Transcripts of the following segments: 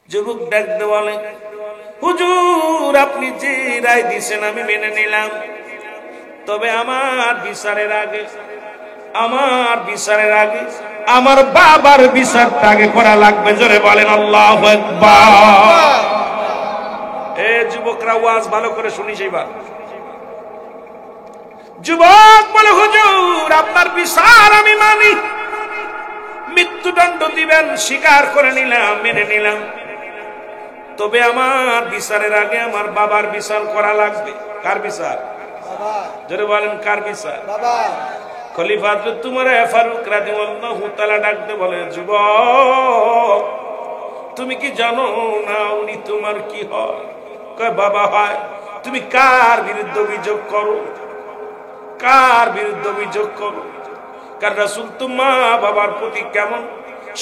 যুবক ডাকতে বলে, হুজুর আপনি যে রায় দিয়েছেন আমি মেনে নিলাম, তবে আমার বিচারের আগে আমার বাবার বিচারটা আগে করা লাগবে। জোরে বলেন আল্লাহু আকবার। এ যুবকরা ওয়াজ ভালো করে শুনিস। এবার যুবক বলে, হুজুর আপনার বিচার আমি মানি, মৃত্যুদণ্ড দিবেন স্বীকার করে নিলাম, মেনে নিলাম, তবে আমার বিচারের আগে আমার বাবার বিচার করা লাগবে। কার বিচার? জোরে বলেন কার বিচার? খলিফা হযরত উমর ফারুক রাদিয়াল্লাহু তাআলা ডাকতে বলে, যুবক তুমি কি জানো না উনি তোমার কি হয়? কয় বাবা হয়। তুমি কার বিরুদ্ধে অভিযোগ করো? কার রাসূল তো মা বাবার প্রতি কেমন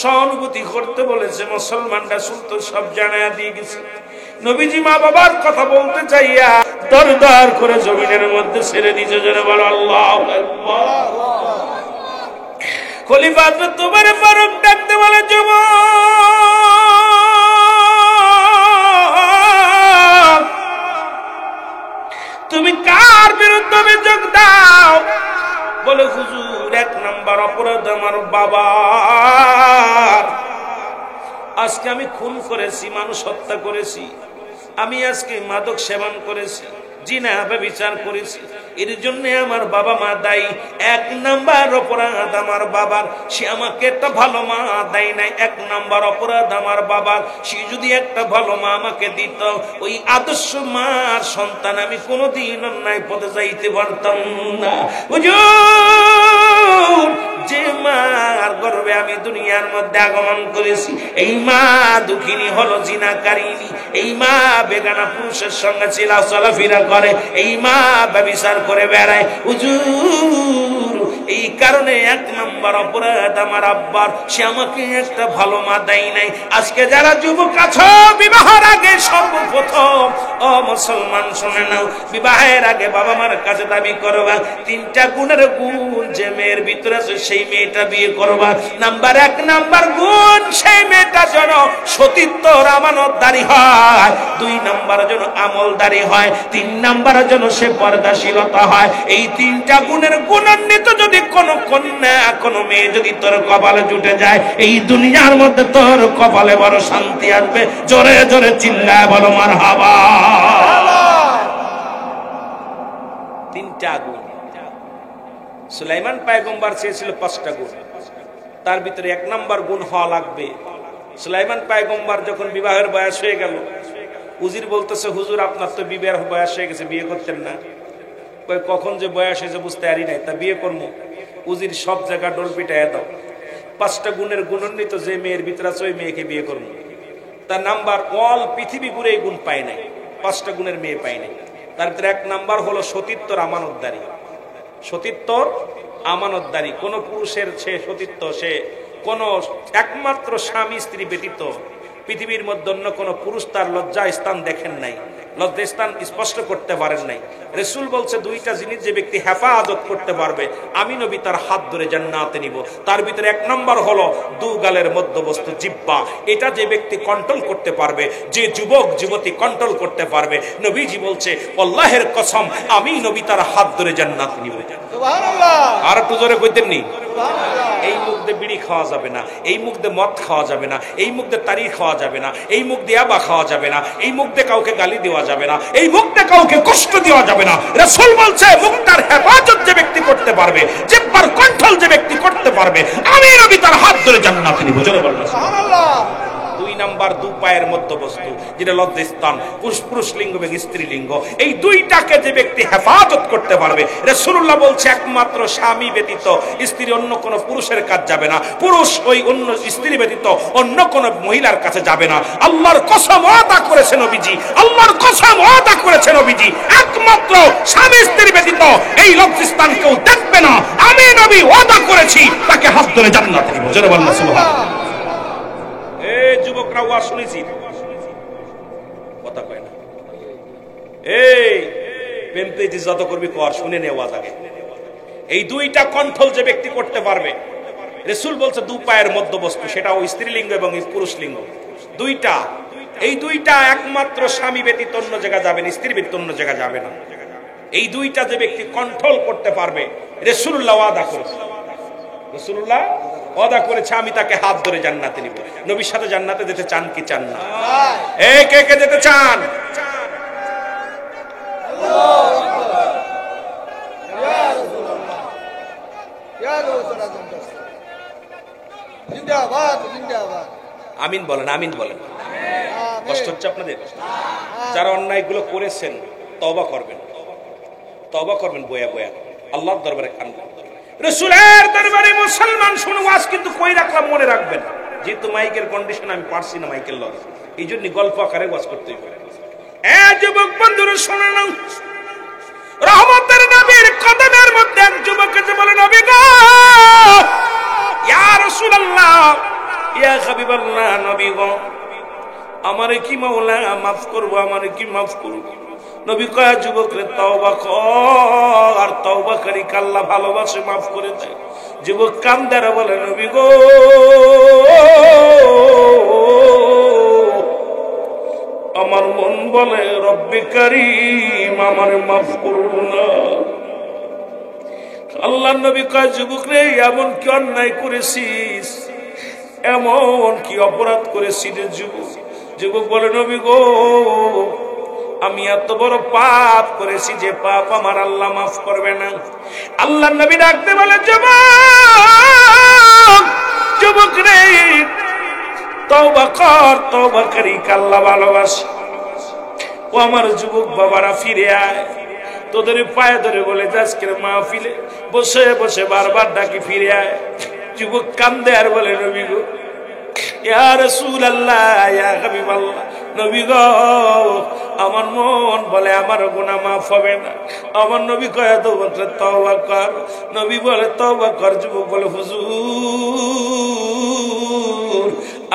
সহানুভূতি করতে বলেছে, মুসলমান রাসূল তো সব জানায়া দিয়ে গেছে। নবীজি মা বাবার কথা বলতে চাইয়া দরদর করে জমিনের মধ্যে ছেড়ে দিয়েছে। জোরে বলো আল্লাহু আকবার। খলিফা হযরত উমর ফারুক ডাকতে বলে, যুবক তুমি কার বিরুদ্ধে অভিযোগ দাও? বলে, হুজুর এক নাম্বার অপরাধ আমার বাবার। আজকে আমি খুন করেছি, মানুষ হত্যা করেছি, আমি আজকে মাদক সেবন করেছি, জিনা ব্যভিচার করেছি, এর জন্য আমার বাবা মা দায়ী। এক নাম্বার অপরাধ আমার বাবার, সে আমাকে একটা ভালো মা দেয় নাই। এক নাম্বার অপরাধ আমার বাবার, সে যদি একটা ভালো মা আমাকে দিত, ওই আদর্শ মার সন্তান আমি কোনোদিন অন্যায় পথে যাইতে পারতাম না। হুজুর যে মার গর্ভে আমি দুনিয়ার মধ্যে আগমন করেছি, এই মা দুঃখিনী হলো, জিনাকারিনী। এই মা বেগানা পুরুষের সঙ্গে চলাফেরা করে, এই মা ব্যভিচার করে বেড়ায়। হুজুর এই কারণে এক নাম্বার অপরাধ আমার আব্বার, সে আমাকে একটা ভালো মা দেয় নাই। আজকে যারা যুবক আছো, বিবাহের আগে সর্বপ্রথম ও মুসলমান শুনে নাও, বিবাহের আগে বাবা মার কাছে দাবি করবা তিনটা গুণের গুণ যে মেয়ের ভিতরে আছে সেই মেয়েটা বিয়ে করবা। নাম্বার এক, নাম্বার গুণ সেই মেয়েটা যেন সতীত্বর আমানতদারি হয়। দুই নাম্বার যেন আমলদারি হয়। তিন নাম্বার যেন সে পর্দাশীলতা হয়। এই তিনটা গুণের গুণান্বিত যদি কোন কন্যা কোন মেয়ে যদি তোর কপালে জুটে যায়, এই দুনিয়ার মধ্যে তোর কপালে বড় শান্তি আসবে। জোরে জোরে চিল্লায় বলো মারহাবা। তিনটা গুণ সুলাইমান পয়গম্বর চেয়েছিল 5টা গুণ, তার ভিতরে এক নাম্বার গুণ হওয়া লাগবে। সুলাইমান পয়গম্বর যখন বিবাহের বয়স হয়ে গেল, উজির বলতেছে, হুজুর আপনার তো বিবাহের বয়স হয়ে গেছে, বিয়ে করতেন না? কখন যে বয়স হয়েছে বুঝতে পারি নাই, তা বিয়ে করবো? উজির সব জায়গা ডোল পিটাইয়া দাও, 5টা গুণের গুণান্বিত যে মেয়ের ভিতরে আছে ওই মেয়েকে বিয়ে করবো। তার নাম্বার অল পৃথিবী ঘুরে এই গুণ পায় নাই, 5টা গুণের মেয়ে পায় নাই। তার ভিতরে এক নাম্বার হলো সতীত্বর আমানতদারি। সতীত্বর আমানতদারি, কোন পুরুষের সে সতীত্ব, সে কোন একমাত্র স্বামী স্ত্রী ব্যতীত পৃথিবীর মধ্যে অন্য কোন পুরুষ তার লজ্জা স্থান দেখেন নাই, লজ্জা স্থান স্পষ্ট করতে পারেন নাই। রাসূল বলছে দুইটা জিনিস যে ব্যক্তি হেফাজত করতে পারবে, আমি নবী তার হাত ধরে জান্নাতে নিব। তার ভিতরে এক নাম্বার হলো দুগালের মধ্যবস্তু জিহ্বা। এটা যে ব্যক্তি কন্ট্রোল করতে পারবে, যে যুবক যুবতী কন্ট্রোল করতে পারবে, নবীজি বলছে আল্লাহর কসম আমি নবী তার হাত ধরে জান্নাতে নিব। সুবহানাল্লাহ। আর একটু জোরে কইতেন নি? এই মুখ দিয়ে বিড়ি খাওয়া যাবে না, এই মুখ দিয়ে মদ খাওয়া যাবে না, এই মুখ দিয়ে তারি খাওয়া যাবে না, এই মুখ দিয়ে আবা খাওয়া যাবে না, এই মুখ দিয়ে কাউকে গালি দেওয়া যাবে না, এই মুখ দিয়ে কাউকে কষ্ট দেওয়া যাবে না। রাসূল বলছে মুখটার হেফাজত যে ব্যক্তি করতে পারবে, জিহ্বার কন্ট্রোল যে ব্যক্তি করতে পারবে, আমি নবী তার হাত ধরে জান্নাতে নিব। জোরে বলুন সুবহানাল্লাহ। দুই নাম্বার দু পায়ের মধ্যবস্তু, যেটা লজ্জাস্থান, পুরুষ লিঙ্গ এবং স্ত্রী লিঙ্গ, এই দুইটাকে যে ব্যক্তি হেফাজত করতে পারবে, রাসূলুল্লাহ বলছে একমাত্র স্বামী ব্যতীত স্ত্রী অন্য কোন পুরুষের কাছে যাবে না, পুরুষ ওই অন্য স্ত্রী ব্যতীত অন্য কোন মহিলার কাছে যাবে না। আল্লাহর কসম ওয়াদা করেছে নবীজি, আল্লাহর কসম ওয়াদা করেছে নবীজি, একমাত্র স্বামী স্ত্রী ব্যতীত এই লজ্জাস্থান কেউ দেখবে না। আমি নবী ওয়াদা করেছি তাকে হাত ধরে জান্নাতে নিব। জোরে বলুন সুবহানাল্লাহ। যুবকরা ওয়াজ শুনেছি, কথা কয় না। এই প্রেম প্রীতি যত করবি কর, শুনে নে ওয়াজ আগে। এই দুইটা কন্ট্রোল যে ব্যক্তি করতে পারবে, রাসূল বলছে দু পায়ের মধ্যবস্তু, সেটা ওই স্ত্রীলিঙ্গ এবং পুরুষ লিঙ্গ, দুইটা এই দুইটা একমাত্র স্বামী ব্যতীত অন্য জায়গা যাবে না, স্ত্রী ব্যতীত অন্য জায়গা যাবে না। এই দুইটা যে ব্যক্তি কন্ট্রোল করতে পারবে, রাসূলুল্লাহ ওয়াদা করেছে, রাসূলুল্লাহ ওয়াদা করেছে আমি তাকে হাত ধরে জান্নাতে নিব। নবীর সাথে জান্নাতে যেতে চান কি চান না? এই কে কে যেতে চান? আমিন বলেন, আমিন বলেন। কষ্ট হচ্ছে আপনাদের? যারা অন্যায়গুলো করেছেন তওবা করবেন, তওবা করবেন বয়া বয়া, আল্লাহর দরবারে কাঁদবেন। রাসূলের দরবারে মুসলমান শুনে ওয়াজ কিন্তু কই রাখলাম মনে রাখবেন, যেহেতু মাইকের কন্ডিশন আমি পারছি না মাইকের লগে, এই জন্য গল্প আকারে ওয়াজ করতে হবে। এ যুবক বন্ধুরা শুনে নাও, রহমতের নবীর কদমের মধ্যে এক যুবক এসে বলে, নবী গো, ইয়া রাসূলুল্লাহ, ইয়া হাবিবাল্লাহ, নবী গো, আমারে কি মাওলা মাফ করবো, আমারে কি মাফ করবো? নবী কয়, যুবক রে তওবা কর, আর তওবাকারী আল্লাহ ভালোবাসে, মাফ করে দেয়। যুবক কান্দার বলে, নবী গো, আমার মন বলে রব্বে কারীম আমারে মাফ করবো না। আল্লাহর নবী কয়, যুবক রে, এমন কি অন্যায় করেছিস, এমন কি অপরাধ করেছিস রে যুবক? যুবক বলে, নবী গো, আমি এত বড় পাপ করেছি যে পাপ আমার আল্লাহ মাফ করবে না। আল্লাহর নবী ডাকতে বলে, যুবক, যুবক রে, তওবা কর, তওবাকারী আল্লাহ ভালোবাসে। ও আমার যুবক বাবারা, ফিরে আয়, তোদের পায়ে ধরে বলে আজকের মাহফিলে বসে বসে বারবার ডাকি, ফিরে আয়। যুবক কান্দে আর বলে, নবী গো, ইয়া রাসূলুল্লাহ, ইয়া হাবিবাল্লাহ, নবী গো, আমার মন বলে আমার গুনাহ মাফ হবে না। আমার নবী কয়, তওবা কর। নবী বলে, তওবা কর। যুবক বলে, হুজুর,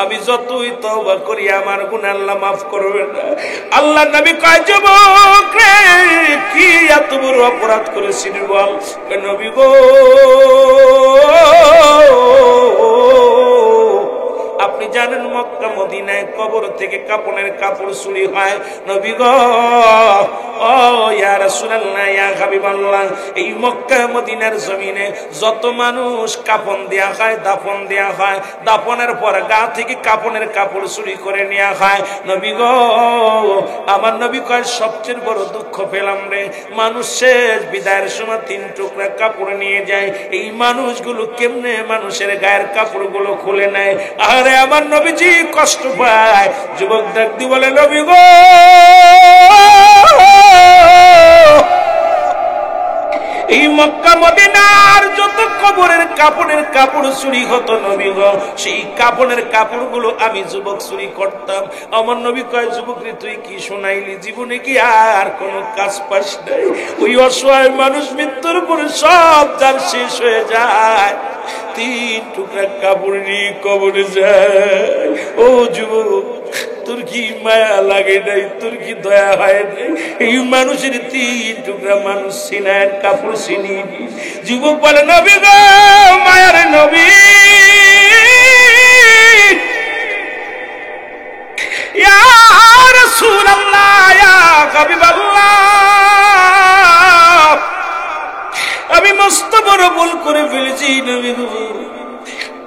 আমি যতই তওবা করি আমার গুনাহ আল্লাহ মাফ করবে না। আল্লাহ নবী কয়, যুবক রে, কি এত বড় অপরাধ করেছিস বল? নবী গো, আপনি জানেন মক্কা মদিনায় কবর থেকে কাপনের কাপড় চুরি হয়। নবী গো, ও ইয়া রাসূলুল্লাহ, ইয়া হাবিবাল্লাহ, এই মক্কা মদিনার জমিনে যত মানুষ কাপন দেয়া হয়, দাফন দেয়া হয়, দাফনের পর গা থেকে কাপনের কাপড় চুরি করে নেওয়া হয়। নবী গো, আমার নবী কয়, সবচেয়ে বড় দুঃখ পেলাম রে, মানুষ শেষ বিদায়ের সময় 3 টুকরা কাপড় নিয়ে যায়, এই মানুষগুলো কেমনে মানুষের গায়ের কাপড়গুলো খুলে নেয়, আরে আমার নবীজি কষ্ট পায়। যুবক ডাক দি বলে, নবী গো, এই মক্কা মদিনার যত কবরের কাপড়ের কাপড় চুরি হতো, নবী গো, সেই কাপড়ের কাপড়গুলো আমি যুবক চুরি করতাম। আমার নবী কয়, যুবক রে, তুই কি শোনাইলি? জীবনে কি আর কোন কাজ পাস নাই? ওই অসহায় মানুষ মৃত্যুর পরে সব যার শেষ হয়ে যায়, 3 টুকরা কাপড় নিয়ে কবরে যায়। ও যুবক, তোর কি মায়া লাগে নাই? তোর কি দয়া হয় নাই? এই মানুষের 3 টুকরা মানুষ সিনার কাপড় ছিনি। যুবক বলে, নবী গো, মায়ার নবী, ইয়া রাসূলুল্লাহ, ইয়া হাবিবাল্লাহ, আমি মস্ত বড় ভুল করে ফেলেছি নবী গো।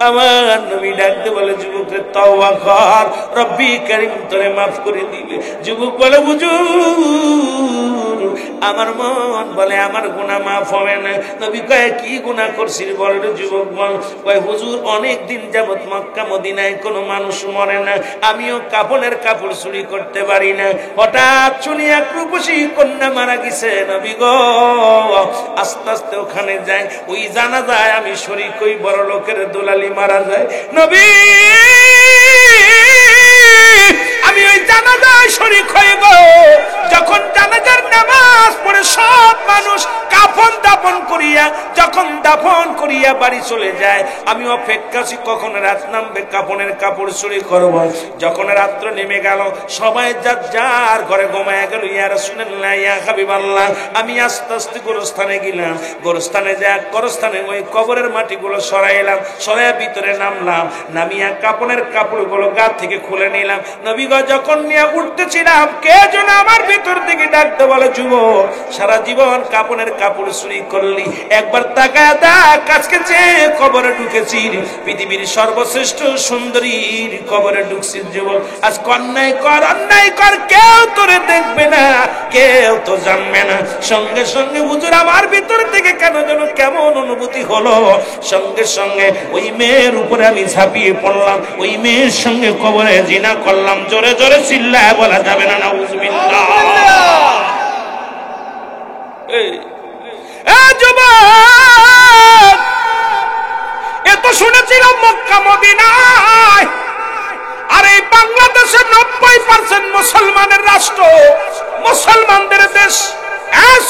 আমার নবী ডাকতে বলে, যুবক রে, তওবা কর, রব্বি কারীম তোরে মাফ করে দিবে। যুবক বলে, হুজুর, আমার মন বলে আমার গুনাহ মাফ হবে না। নবী কয়, কি গুনাহ করছিস বল রে? যুবক বল কয়, হুজুর, অনেক দিন যাবত মক্কা মদিনায় কোনো মানুষ মরে না, আমিও কাপনের কাপড় চুরি করতে পারি না। হঠাৎ শুনি এক রূপসী কন্যা মারা গেছে। নবী গো, আস্তে আস্তে ওখানে যায়, ওই জানাজায় আমি শরীক হই, বড় লোকের দুলালি মারা যায়। নবী, আমি ওই জানাজায় শরীক হই গো। যখন জানাজার নামাজ পড়ে সব মানুষ কাফন দাফন করি দিয়া যখন দাফন করিয়া বাড়ি চলে যায়, আমি অপেক্ষাছি কখন রাত নামবে, কাপড়ের কাপড় চুরি করব। যখন রাত্র নেমে গেল, সবাই যার যার ঘরে ঘুমায় গেল। ইয়া রাসূলুল্লাহ, ইয়া হাবিবাল্লাহ, আমি আস্তে আস্তে গোরস্থানে গেলাম। গোরস্থানে যা গোরস্থানে ওই কবরের মাটিগুলো সরাইলাম, সরাইয়া ভিতরে নামলাম। নামিয়া কাপড়ের কাপড়গুলো গা থেকে খুলে নিলাম। নবী গো যখন নিয়ে উঠতেছিলাম, কে যেন আমার ভিতর থেকে ডাকতে বলে, যুবক, সারা জীবন কাপড়ের কাপড় চুরি করলি, একবার তাকায় দেখ আজকে যে কবরে ঢুকেছি, পৃথিবীর সর্বশ্রেষ্ঠ সুন্দরীর কবরে ঢুকছি। যুবক, আজ অন্যায় কর, অন্যায় কর, কেউ তোরে দেখবে না, কেউ তো জানবে না। সঙ্গে সঙ্গে হুজুর আমার ভিতর থেকে কেন যেন কেমন অনুভূতি হলো, সঙ্গে সঙ্গে ওই মেয়ের উপরে আমি ঝাঁপিয়ে পড়লাম, ওই মেয়ের সঙ্গে কবরে জিনা করলাম। জোরে জোরে চিল্লায় বলা যাবে না নাউজুবিল্লাহ। যুবক, এত শুনেছিলাম মক্কা মদিনায়, আর এই বাংলাদেশে 90% মুসলমানের রাষ্ট্র, মুসলমানদের দেশ।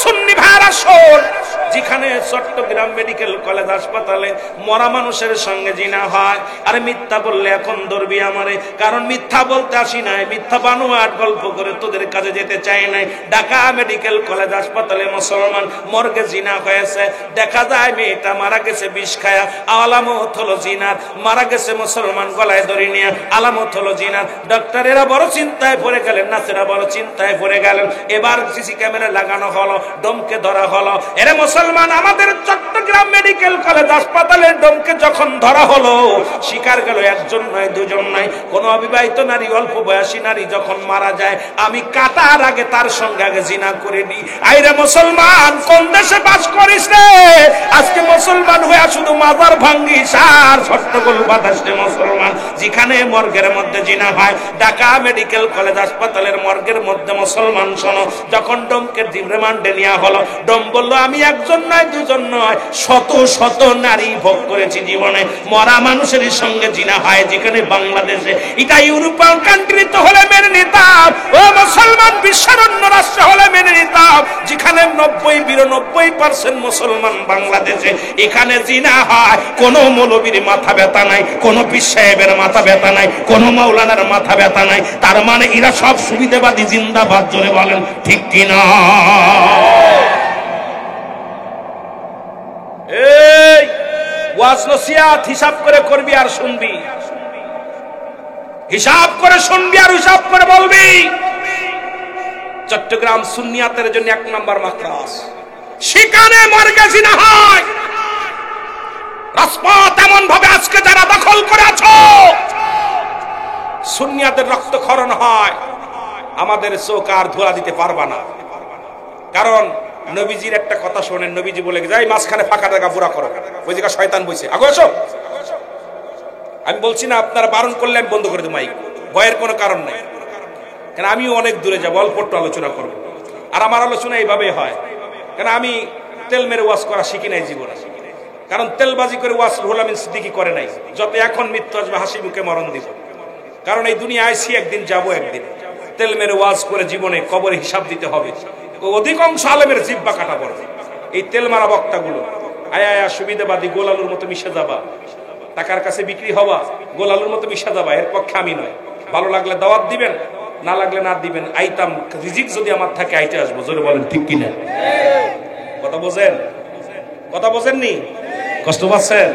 সুন্নি ভাইরা শোন, যেখানে চট্টগ্রাম মেডিকেল কলেজ হাসপাতালে মরা মানুষের সঙ্গে জিনা হয়, আরে মিথ্যা বললে এখন ধরবি আমারে, কারণ মিথ্যা বলতে আসি নাই, মিথ্যা বানোয়াট গল্প করে তোদের কাছে যেতে চাই নাই। ঢাকা মেডিকেল কলেজ হাসপাতালে মুসলমান মর্গে জিনা হয়েছে, দেখা যায় মেয়েটা মারা গেছে বিষ খায়া, আলামত হলো জিনার। মারা গেছে মুসলমান গলায় ধরে নিয়ে, আলামত হলো জিনার। ডাক্তারেরা বড় চিন্তায় পড়ে গেলেন, নার্সেরা বড় চিন্তায় পড়ে গেলেন। এবার সিসি ক্যামেরা লাগানো হলো, ডোমকে ধরা হলো। এরে মুসলমান, আমাদের চট্টগ্রাম মেডিকেল কলেজ হাসপাতালে ডোমকে যখন ধরা হলো, শিকার গেল একজন নয়, দুজন নয়, কোন অবিবাহিত নারী, অল্প বয়সী নারী যখন মারা যায়, আমি কাটার আগে তার সঙ্গে আগে জিনা করে নি। আইরে মুসলমান, কোন দেশে বাস করিস রে? আজকে মুসলমান হয়ে শুধু মাজার ভাঙ্গিস আর সট্টগোল বাতাস রে মুসলমান। যেখানে মর্গের মধ্যে জিনা হয়, ঢাকা মেডিকেল কলেজ হাসপাতালের মর্গের মধ্যে মুসলমান, শোনো, যখন ডোমকে রিমান্ডে নেওয়া হলো, ডোম বললো আমি একজন নয়, দুজন নয়, শত শত নারী ভোগ করেছি জীবনে। মরা মানুষের সঙ্গে জিনা হয় যেখানে বাংলাদেশে, এটা ইউরোপিয়ান কান্ট্রি তো হলে মেনে নিতাম, ও মুসলমান বিশ্বের অন্য রাষ্ট্র হলে মেনে নিতাম। যেখানে 90-92% মুসলমান বাংলাদেশে, এখানে জিনা হয়, কোন মৌলবীর মাথা ব্যথা নাই, কোন পীর সাহেবের মাথা ব্যথা নাই, কোন মাওলানার মাথা ব্যথা নাই। তার মানে এরা সব সুবিধাবাদী। জিন্দাবাদ জোরে বলেন, ঠিক কিনা? এই ওয়াজ নসিহত হিসাব করে করবি আর শুনবি, হিসাব করে শুনবি আর হিসাব করে বলবি। চট্টগ্রাম সুন্নিয়াতের জন্য 1 নম্বর মাদ্রাস, সেখানে মর্গে জিনা হয়। রাজপথ এমন ভাবে আজকে যারা দখল করে আছো, সুন্নিয়াতের রক্তক্ষরণ হয়, আমাদের চোখ আর ধোয়া দিতে পারবা না। কারণ নবীজির একটা কথা শোনেন, নবীজি বলে যাই মাঝখানে ফাঁকা জায়গা পুরা করো, ওই জায়গা শয়তান বইছে, আগো আসো। আমি বলছি না আপনারা বারণ করলে আমি বন্ধ করে দেব মাইক, ভয়ের কোনো কারণ নাই। কেন আমিও অনেক দূরে যাবো, অল্প একটু আলোচনা করবো, আর আমার আলোচনা এইভাবে হয়। কেন আমি তেল মেরে ওয়াজ করা শিখি নাই জীবনে, কারণ তেলবাজি করে ওয়াজ রুহুল আমিন সিদ্দিকী করে নাই। যত এখন মৃত্যু আসবে হাসি মুখে মরণ দিব, কারণ এই দুনিয়া আইসি একদিন, যাবো একদিন। তেল মেরে ওয়াজ করে জীবনে কবরে হিসাব দিতে হবে। অধিকাংশ আলেমের জিব্বা কাটা পড়বে এই তেল মারা বক্তাগুলো। আয়া আয়া সুবিধাবাদী গোলালুর মতো মিশে যাবা, টাকার কাছে বিক্রি হবা, গোলালুর মতো মিশে যাবা, এর পক্ষে আমি নয়। ভালো লাগলে দাওয়াত দিবেন, না লাগলে না দিবেন। আইতাম, রিজিক যদি আমার থাকে আইতে আসবো। জোরে বলেন ঠিক কিনা? কথা বোঝেন? কথা বোঝেননি? কষ্ট পাচ্ছেন?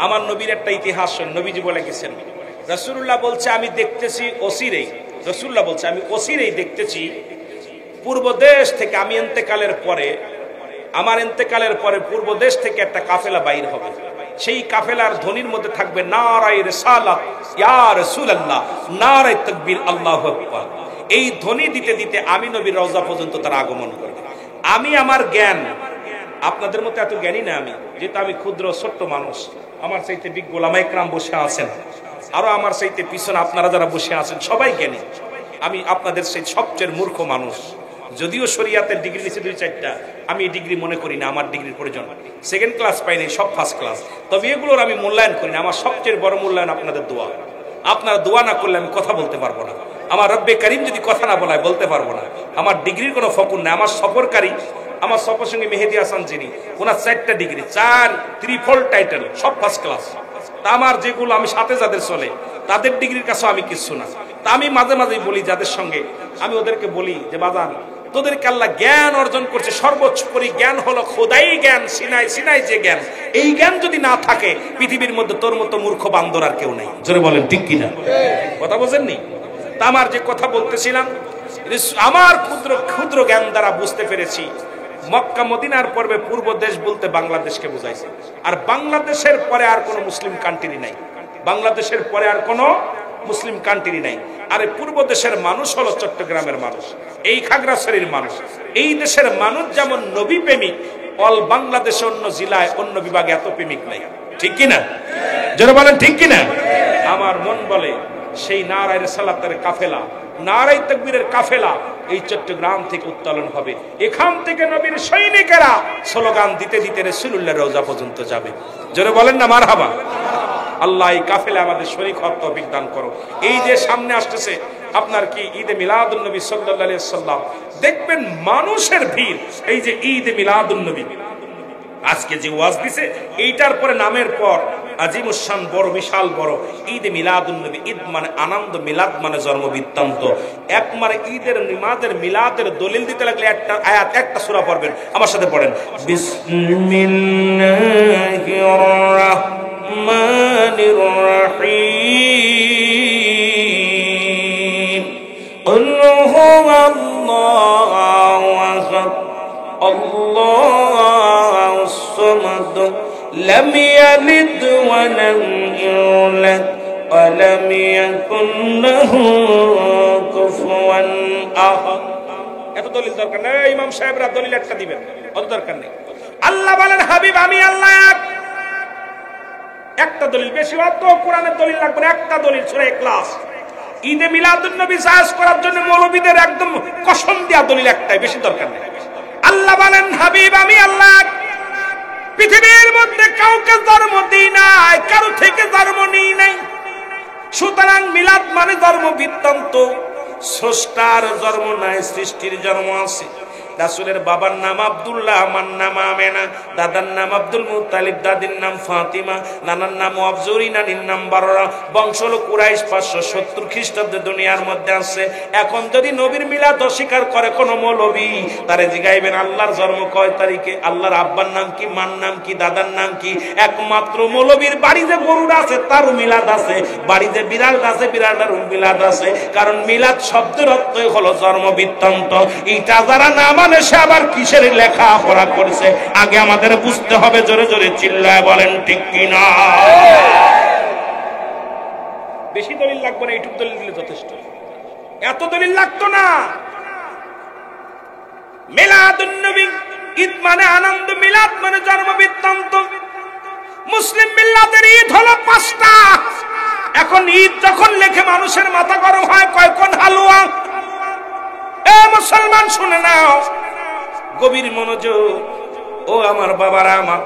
আমার নবীর একটা ইতিহাস শুন। নবীজি বলে গেছেন, রাসূলুল্লাহ বলছে আমি দেখতেছি অসিরেই, রাসূলুল্লাহ বলছে আমি অসিরেই দেখতেছি পূর্ব দেশ থেকে, আমি ইন্তেকালের পরে, আমার ইন্তেকালের পরে পূর্ব দেশ থেকে একটা কাফেলা বাইর হবে। সেই কাফেলার ধ্বনির মধ্যে থাকবে নারায়ে রিসালাত ইয়া রাসূলুল্লাহ, নারায়ে তাকবীর, আল্লাহু আকবার। এই ধ্বনি দিতে দিতে আমি নবীর রওজা পর্যন্ত তারা আগমন করবে। আমি আমার জ্ঞান, আপনাদের মতো এত জ্ঞানী না আমি, যেহেতু আমি ক্ষুদ্র ছোট্ট মানুষ। আমার চাইতে বিগ ওলামা ইকরাম বসে আছেন, আরো আমার চাইতে পিছনে আপনারা যারা বসে আছেন সবাই জ্ঞানী। আমি আপনাদের সেই সবচেয়ে মূর্খ মানুষ। যদিও শরিয়াতের ডিগ্রি নিচে 2-4টা, আমি এই ডিগ্রি মনে করি না আমার ডিগ্রির প্রয়োজন। সেকেন্ড ক্লাস পাইনি, সব ফার্স্ট ক্লাস। তবে এগুলোর আমি মূল্যায়ন করি না। আমার সবচেয়ে বড় মূল্যায়ন আপনাদের দোয়া। আপনারা দোয়া না করলে আমি কথা বলতে পারবো না। আমার রব্বে কারিম যদি কথা না বলায় বলতে পারবো না। আমার ডিগ্রির কোনো ফকুর নাই। আমার সফরকারী আমার সপসঙ্গী মেহেদী হাসান যিনি, ওনার 4টা ডিগ্রি, 4 ট্রিপল টাইটেল, সব ফার্স্ট ক্লাস। তা আমার যেগুলো আমি সাথে যাদের চলে তাদের ডিগ্রির কাছেও আমি কিছু না। তা আমি মাঝে মাঝেই বলি যাদের সঙ্গে, আমি ওদেরকে বলি যে বাজান, তোদেরকে আল্লাহ জ্ঞান অর্জন করছে, সর্বোচ্চ জ্ঞান হলো খোদাই জ্ঞান, সিনাই সিনাই যে জ্ঞান, এই জ্ঞান যদি না থাকে পৃথিবীর মধ্যে তোর মতো মূর্খ বান্দর আর কেউ নেই। জোরে বলেন ঠিক কিনা? কথা বোঝেননি? তা আমার যে কথা বলতেছিলাম, আমার ক্ষুদ্র ক্ষুদ্র জ্ঞান দ্বারা বুঝতে পেরেছি মক্কা মদিনার পর্বে পূর্ব দেশ বলতে বাংলাদেশকে বোঝাইছে। আর বাংলাদেশের পরে আর কোনো মুসলিম কান্ট্রি নাই, বাংলাদেশের পরে আর কোনো মুসলিম কান্ট্রি নাই। আর পূর্ব দেশের মানুষ হলো চট্টগ্রামের মানুষ, এই খাগড়াছড়ির মানুষ। এই দেশের মানুষ যেমন নবী প্রেমিক, অল বাংলাদেশে অন্য জেলায় অন্য বিভাগে এত প্রেমিক নাই। ঠিক কিনা? যারা বলেন ঠিক কিনা? আমার মন বলে সেই নারায়ে রিসালাতের কাফেলা, নারায়ে তাকবীরের কাফেলা এই চট্টগ্রাম থেকে উত্তোলন হবে। এখান থেকে নবীর সৈনিকেরা স্লোগান দিতে দিতে রাসূলুল্লাহর রওজা পর্যন্ত যাবে। জোরে বলেন না মারহাবা। আল্লাহ এই কাফেলা আমাদের শরীক হওয়ার তৌফিক দান করো। এই যে সামনে আসতেছে আপনার কি ঈদে মিলাদুন নবী সাল্লাল্লাহু আলাইহি ওয়াসাল্লাম, দেখবেন মানুষের ভিড়। এই যে ঈদে মিলাদুন নবী আজকে যে ওয়াজ দিছে, এইটার পরে নামের পর আজিমুশান বড়, বিশাল বড় ঈদে মিলাদুন নবী। ঈদ মানে আনন্দ, মিলাদ মানে জন্ম বৃত্তান্ত। এক মানে ঈদের নিমাদের মিলাদের দলিল দিতে লাগলে একটা আয়াত, একটা সূরা পড়বেন, আমার সাথে পড়েন, বিসমিল্লাহির রাহমানির রহিম, কুল হুয়াল্লাহু আহাদ, আল্লাহুস সামাদ, লাম ইয়ালিদ ওয়া লাম ইউলাদ ওয়া লাম ইয়াকুন লাহু কুফুয়ান আহাদ। এত দলিল দরকার নেই, ইমাম সাহেবরা দলিল একটা দিবেন, অত দরকার নেই। আল্লাহ বলেন হাবিব আমি আল্লাহ এক। একটা দলিল, বেশি অত কোরআনের দলিল লাগবে না, একটা দলিল সূরা ইখলাস। ঈদে মিলাদুন নবী জায়েজ করার জন্য মৌলবীদের একদম কসম দেয়া দলিল একটাই, বেশি দরকার নেই। আল্লাহ বলেন হাবিব আমি আল্লাহ, পৃথিবীর মধ্যে কাউকে জন্ম দিই নাই, কারো থেকে জন্ম নিই নাই। সুতরাং মিলাদ মানে জন্ম বৃত্তান্ত। স্রষ্টার জন্ম নাই, সৃষ্টির জন্ম আছে। রাসূলের বাবার নাম আব্দুল্লাহ, আমার নাম আমেনা, দাদার নাম আব্দুল মুত্তালিব, দাদির নাম ফাতিমা, নানার নাম আবজুরি, নানির নাম বাররা। বংশ হলো কুরাইশ। 570 খ্রিস্টাব্দে দুনিয়ার মধ্যে আসছে। এখন যদি নবীর মিলাদ অস্বীকার করে কোন মৌলবী, তারে জিগাইবেন আল্লাহর জন্ম কয় তারিখে, আল্লাহর আব্বার নাম কি, মার নাম কি, দাদার নাম কি। একমাত্র মৌলবীর বাড়ি যে গরুর আছে তারও মিলাদ আছে, বাড়ি যে বিড়াল আছে বিড়ালটারও মিলাদ আছে। কারণ মিলাদ শব্দের অর্থই হলো জন্ম বৃত্তান্ত। এইটা যারা না মানে সে আবার কিসের লেখা পড়া করছে, আগে আমাদের বুঝতে হবে। জোরে জোরে চিল্লায় বলেন ঠিক কিনা? বেশি দলিল লাগবে না, এইটুকু দলিল দিলে যথেষ্ট। এত দলিল লাগতো না। মিলাদুন নবী, ঈদ মানে আনন্দ, মিলাদ মানে জন্ম বৃত্তান্ত। মুসলিম মিল্লাতের ঈদ হলো 5টা। এখন ঈদ যখন লেখে মানুষের মাথা গরম হয়, কয় কোন হালুয়া। এ মুসলমান শুনে নাও, গভীর মনোযোগ। ও আমার বাবারা আমার,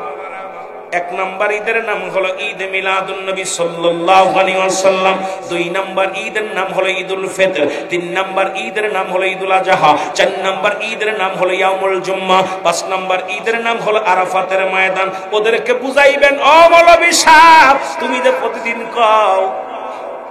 1 নম্বর ঈদের নাম হলো ঈদ মিলাদুন নবী সাল্লাল্লাহু আলাইহি ওয়াসাল্লাম। 2 নম্বর ঈদের নাম হলো ঈদুল ফিতর। 3 নম্বর ঈদের নাম হলো ঈদুল আযহা। 4 নম্বর ঈদের নাম হলো ইয়াউমুল জুম্মা। 5 নম্বর ঈদের নাম হলো আরাফাতের ময়দান। ওদেরকে বুঝাইবেন, ও মৌলভী সাহেব, তুমি যে প্রতিদিন কও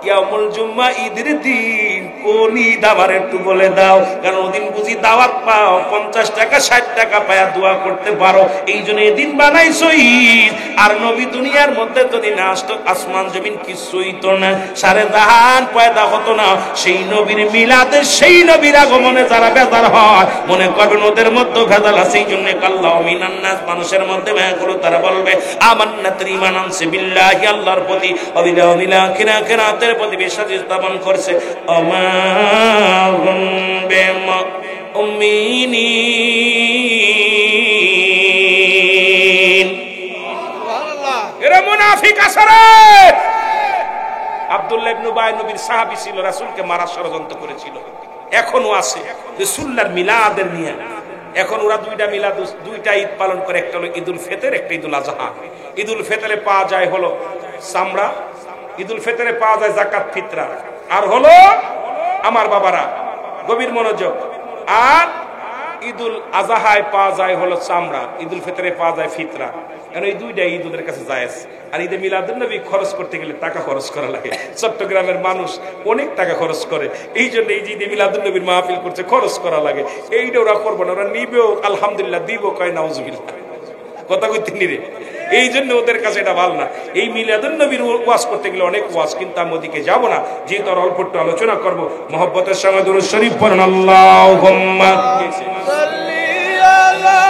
ইয়াউমুল জুম্মা ঈদের দিন, কোন ঈদ আমার একটু বলে দাও। কারণ ওদিন বুঝি দাওয়াত পাও, 50 টাকা 60 টাকা পায়া দোয়া করতে পারো, এই জন্য এদিন বানাইছো ঈদ। আর নবী দুনিয়ার মধ্যে যদি না আসতো, আসমান জমিন কিছুই তো না, সারে জাহান পয়দা হতো না। সেই নবীর মিলাদে, সেই নবীর আগমনে যারা বেজার হয়, মনে করবেন ওদের মধ্যে ভেজাল আছে। এই জন্য আল্লাহু মিনান নাস, মানুষের মধ্যে ভেজাল, তারা বলবে আমান্না, ঈমান আনছে বিল্লাহি, আল্লাহর প্রতি, ওয়া বিল ইয়াউমিল আখির, আখিরাতের প্রতি বিশ্বাস স্থাপন করছে। আমাহুম বিমুমিনিন, এরা মুনাফিক আছে রে। আব্দুল্লাহ ইবনে উবাই নবীর সাহাবী ছিল, রাসূলকে মারার ষড়যন্ত্র করেছিল, এখনো আছে রাসূলুল্লাহর মিলাদের নিয়ে। এখন ওরা 2টা মিলাদ, 2টা ঈদ পালন করে, একটা হলো ঈদুল ফিতর, একটা ঈদুল আযহা। ঈদুল ফিতরে পাওয়া যায় হলো চামড়া, ঈদুল ফিতরে পাওয়া যায় যাকাত ফিতরা, আর হলো আমার বাবারা গভীর মনোযোগ, আর ঈদুল আজহায় পাওয়া যায় হলো চামড়া, ঈদুল ফিতরে পাওয়া যায় ফিতরা। কারণ এই দুইটা ঈদ ওদের কাছে জায়েজ। আর ঈদে মিলাদুন্নবী খরচ করতে গেলে টাকা খরচ করা লাগে। চট্টগ্রামের মানুষ অনেক টাকা খরচ করে, এই জন্য এই যে ঈদে মিলাদুন্নবীর মাহফিল করছে খরচ করা লাগে। এইটা ওরা করবো না, ওরা নিবেও আলহামদুলিল্লাহ, দিব কয় নাউজুবিল্লাহ, কথা কইতে নিরে। এই জন্য ওদের কাছে এটা ভালো না। এই মিলাদুন্নবীর ওয়াজ করতে গেলে অনেক ওয়াজ, কিন্তু আমি ওদিকে যাবো না, যেহেতু আর অল্প একটু আলোচনা করবো। মহব্বতের সঙ্গে দুরূদ শরীফ পড়েন, আল্লাহুম্মা সাল্লি আলা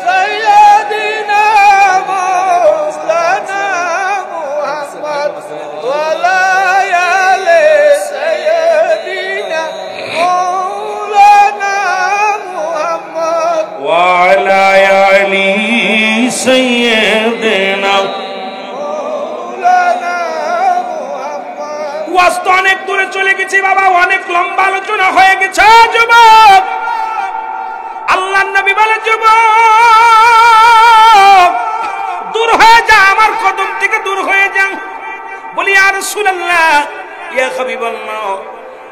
সাইয়্যিদিনা মাওলানা মুহাম্মদ ওয়া আলা আলি সাইয়্যিদিনা মাওলানা মুহাম্মদ ওয়া আলা আলি সাইয়্যিদিনা মাওলানা মুহাম্মদ। ওয়াজ তো অনেক দূরে চলে গেছে বাবা, অনেক লম্বা আলোচনা হয়ে গেছে। যুবক, আল্লাহর নবী বলে, যুবক দূর হয়ে যা, আমার কদম থেকে দূর হয়ে যান। বলি ইয়া রাসূলুল্লাহ, ইয়া হাবিবাল্লাহ,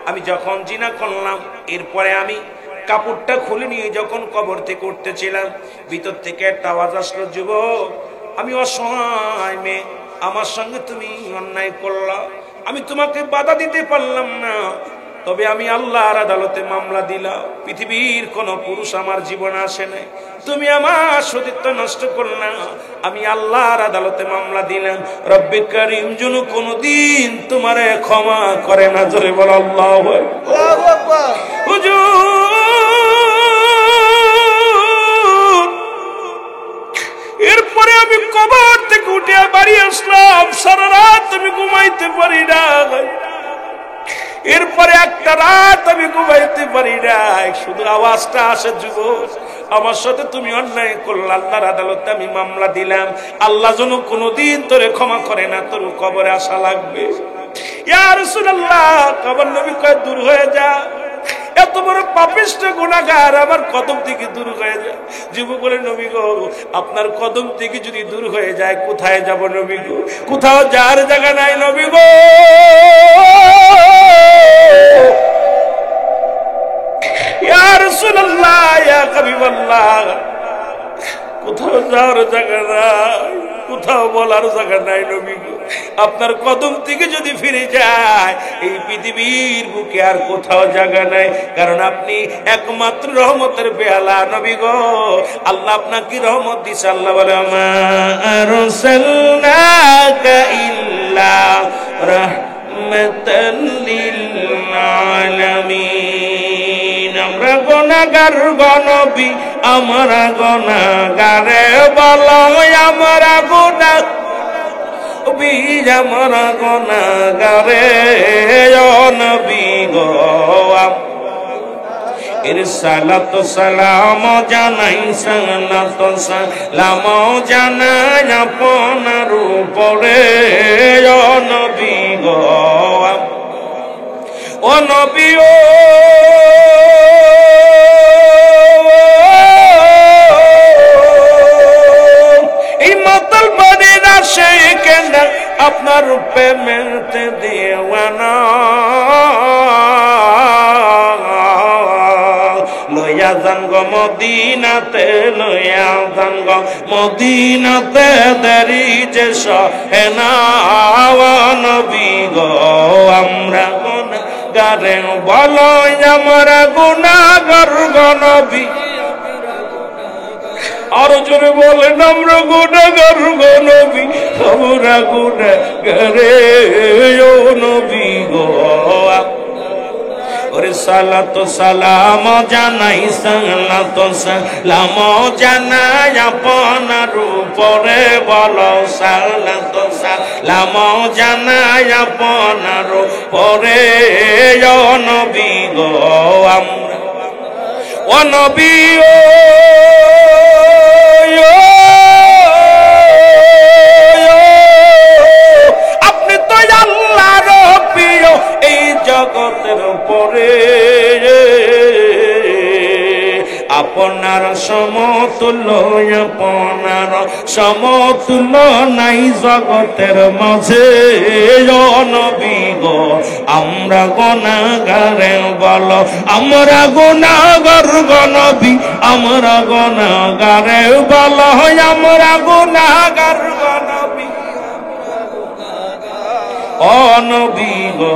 আমি যখন জিনা করলাম, এরপরে আমি কাপড়টা খুলে নিয়ে যখন কবর থেকে উঠতেছিলাম, ভিতর থেকে একটা আওয়াজ আসলো, যুবক আমি অসহায় মেয়ে, আমার সঙ্গে তুমি অন্যায় করলা, আমি তোমাকে বাধা দিতে পারলাম না, তবে আমি আল্লাহর আদালতে মামলা দিলাম। পৃথিবীর কোন পুরুষ আমার জীবনে আসে নাই, তুমি আমার সতীত্ব নষ্ট করলা, আমি আল্লাহর আদালতে মামলা দিলাম। রব্বে কারীম যেন কোনদিন তোমারে ক্ষমা করে না। জোরে বল আল্লাহু আকবার। হুজুর, এরপরে আমি কবর থেকে উঠে বাড়ি আসলাম, সারা রাত আমি ঘুমাইতে পারি না। এরপরে একটা রাত আমি ঘুমাইতে পারি না, শুধু আওয়াজটা আসে, যুবক আমার সাথে তুমি অন্যায় করলে, আল্লাহর আদালতে আমি মামলা দিলাম, আল্লাহ যেন কোনদিন তোরে ক্ষমা করে না, তোর কবরে আসা লাগবে। ইয়া রাসূলুল্লাহ, কবর নবী কয় দূর হয়ে যা, এত বড় পাপিষ্ঠ গুনাহগার আমার কদম থেকে দূর হয়ে যায়। যুবক বলে, নবী গো আপনার কদম থেকে যদি দূর হয়ে যায় কোথায় যাব নবী গো? কোথাও যাওয়ার জায়গা নাই নবী গো। ইয়া রাসূলুল্লাহ, ইয়া হাবিবাল্লাহ, কোথাও যাওয়ার জায়গা নাই, কোথাও বলার জায়গা নাই নবী গো। আপনার কদম থেকে যদি ফিরে যায়, এই পৃথিবীর বুকে আর কোথাও জায়গা নাই, কারণ আপনি একমাত্র রহমতের পেয়ালা নবী গো। আল্লাহ আপনাকে রহমত দিছে। আল্লাহ বলে, মা আরসালনাকা ইল্লা রাহমাতাল লিল আলামিন। আমরা গুনাহগার নবী, আমরা গুনাহগারে বলো, আমরা গুনাহ বীর, আমরা গুনাহগারে নবী গো। এর সালাত সালাম জানাই, সালাত সালাম জানাই আপনার উপরে নবী গো। ও নবী ও এই মাতাল বাড়ির আসে কেন, আপনার প্রেমেতে দেওয়ানা, লইয়া যান গো মদিনাতে, লইয়া যান গো মদিনাতে, দেরি যে সহেনা নবী গো। আমরা গুনাহগারে বলো, আমরা গুনাহগার গো নবী। আরো জোরে বলেন, আমরা গুনাহগার গো নবী, আমরা গুনাহগারে নবী গো। ওরে সালাত সালাম জানাই, সালাত সালাম জানাই আপনার উপরে বলো, সালাত সালাম জানাই আপনার উপরে নবী গো। আমরা ও নবী ও আপনি তো আল্লাহর প্রিয়, এই জগতের উপরে আপনার সমতুল্য, আপনার সমতুল্য নাই জগতের মাঝে নবী গো। আমরা গুনাহগারে বলো আমরা গুনাহগার গো নবী আমরা গুনাহগার বলো আমরা গুনাহগার গো নবী ও নবী গো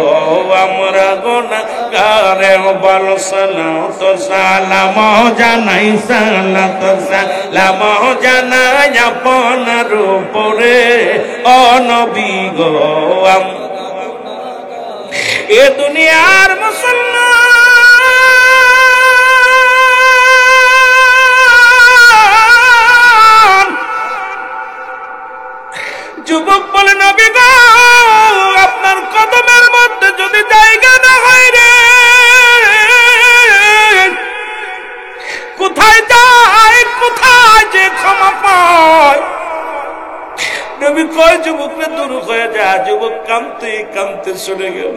আমরা গুনাহগার বলো সালাত সালাম জানাই সালাত সালাম জানাই আপনার উপরে ও নবী গো এ দুনিয়ার মুসলমান যুবক বলে নবী গো আপনার কদমের মধ্যে যদি জায়গা না হয় রে কোথায় যায় কোথায় যে ক্ষমা পায় নবী কয় যুবকরে দূর হয়ে যা যুবক কাঁদতে কাঁদতে চলে গেল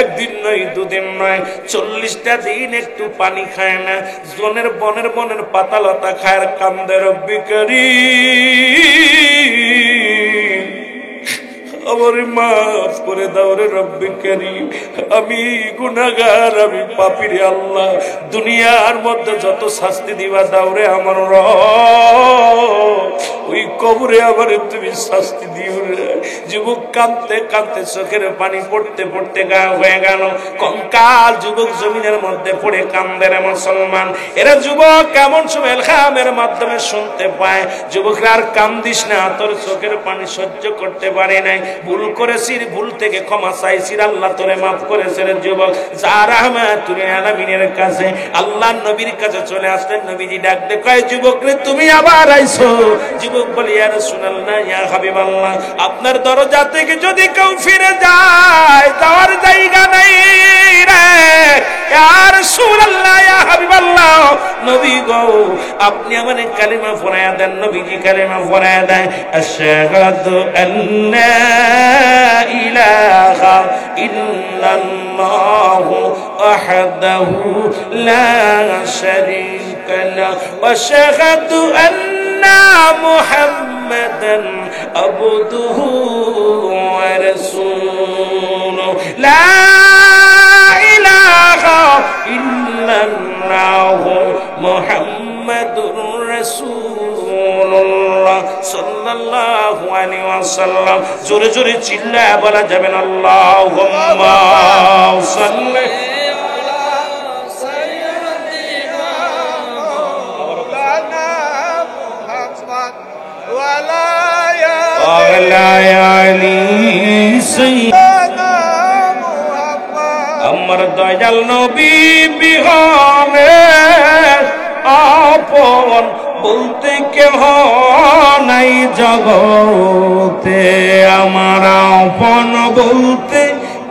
একদিন নয় দুদিন নয় 40টা দিন একটু পানি খায় না বনের বনের পাতা লতা খায় আর কান্দে রব্বি কারীম আমার মাফ করে দাও রে রব্বি কারীম আমি গুনাহগার আমি পাপী রে আল্লাহ দুনিয়ার মধ্যে যত শাস্তি দিবা দাও রে আমার রব ওই কবরে আবার তুমি শাস্তি দিও রে যুবক কাঁদতে কাঁদতে চোখের পানি পড়তে পড়তে গা হয়ে গেল কঙ্কাল যুবক জমিনের মধ্যে পড়ে কান্দে রে মুসলমান এরা যুবক কেমন সময় ইলহামের মাধ্যমে শুনতে পায় যুবকরা আর কান্দিস না তোর চোখের পানি সহ্য করতে পারে নাই ভুল করেছিস ভুল থেকে ক্ষমা চাইছিস আল্লাহ তোরে মাফ করেছে রে যুবক যা রাহমাতুল আলামিনের কাছে আল্লাহর নবীর কাছে চলে আসলেন নবীজি ডাক দে কয় যুবক রে তুমি আবার আইছো যুবক বলে ইয়া রাসূলুল্লাহ ইয়া হাবিবাল্লাহ আপনার দরজা থেকে যদি কেউ ফিরে যায় যাওয়ার জায়গা নাই রে ইয়া রাসূলুল্লাহ ইয়া হাবিবাল্লাহ নবী গো আপনি আমাদের কালিমা পড়ায়া দেন নবীজি কালিমা পড়ায়া দেয় আশহাদু আল্লা ইলাহা ইল্লাল্লাহু ওয়াহদাহু লা শারীকা লাহু ওয়া আশহাদু আন্না মুহাম্মাদান আবদুহু ওয়া রাসূলুহু লা ইলাহা ইল্লাল্লাহু মুহাম্মাদুর রাসূলুল্লাহ সাল্লাল্লাহু আলাইহি ওয়াসাল্লাম জোরে জোরে চিল্লায়া বলা যাবে না আল্লাহুম্মা সাল্লি আলা সাইয়্যিদিনা মাওলানা মুহাম্মদ ওয়া আলা আলি সাইয়্যিদিনা মুহাম্মদ আমার দয়াল নবী বিহনে আপন বলতে কেহ নাই জগতে আমার আপন বলতে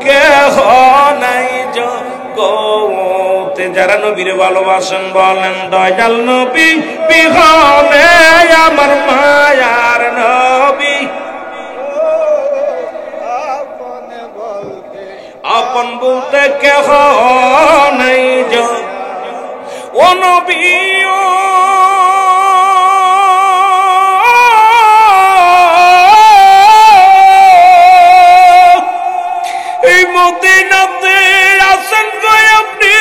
কেহ নাই জগতে যারা নবীর ভালোবাসেন বলেন দয়াল নবী বিহনে আমার মায়ার নবী আপন বলতে কেহ নাই জগতে ও নবী এই মদিনাতে আসেন গো আপনি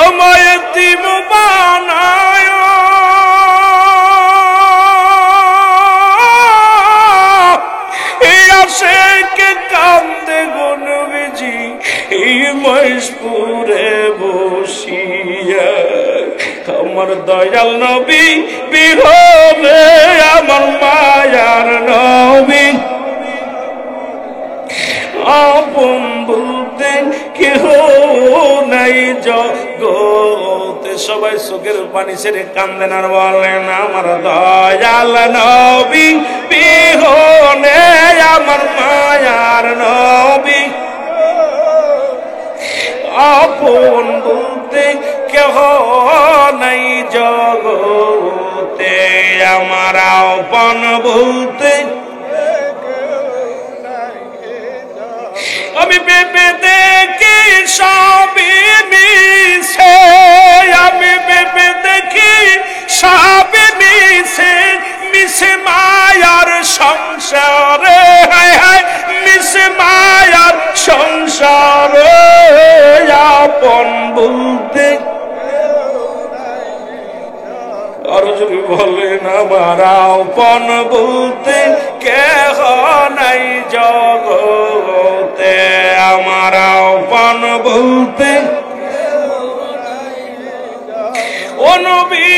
আমায় এতিম বানায় এই আশেকে কান্দে গো নবীজি এই মহেশপুরে বসিয়া আমার দয়াল নবী বিহনে আমার মায়ার নবী আপন বলতে কেহ নাই জগতে সবাই চোখের পানি ছেড়ে কান্দেন আর বলেন আমার দয়াল নবী বিহনে আমার মায়ার নবী আপন বলতে কেহ নাই জগতে আমার আপন বলতে আমি ভেবে দেখি সবই মিছে আমি ভেবে দেখি সবই মিছে মিছে মায়ার সংসারে হায় হায় মিছে মায়ার সংসারে বলতে আর যদি বলেন আমার আপন বলতে কেহ নাই জগতে, আমার আপন বলতে ও নবী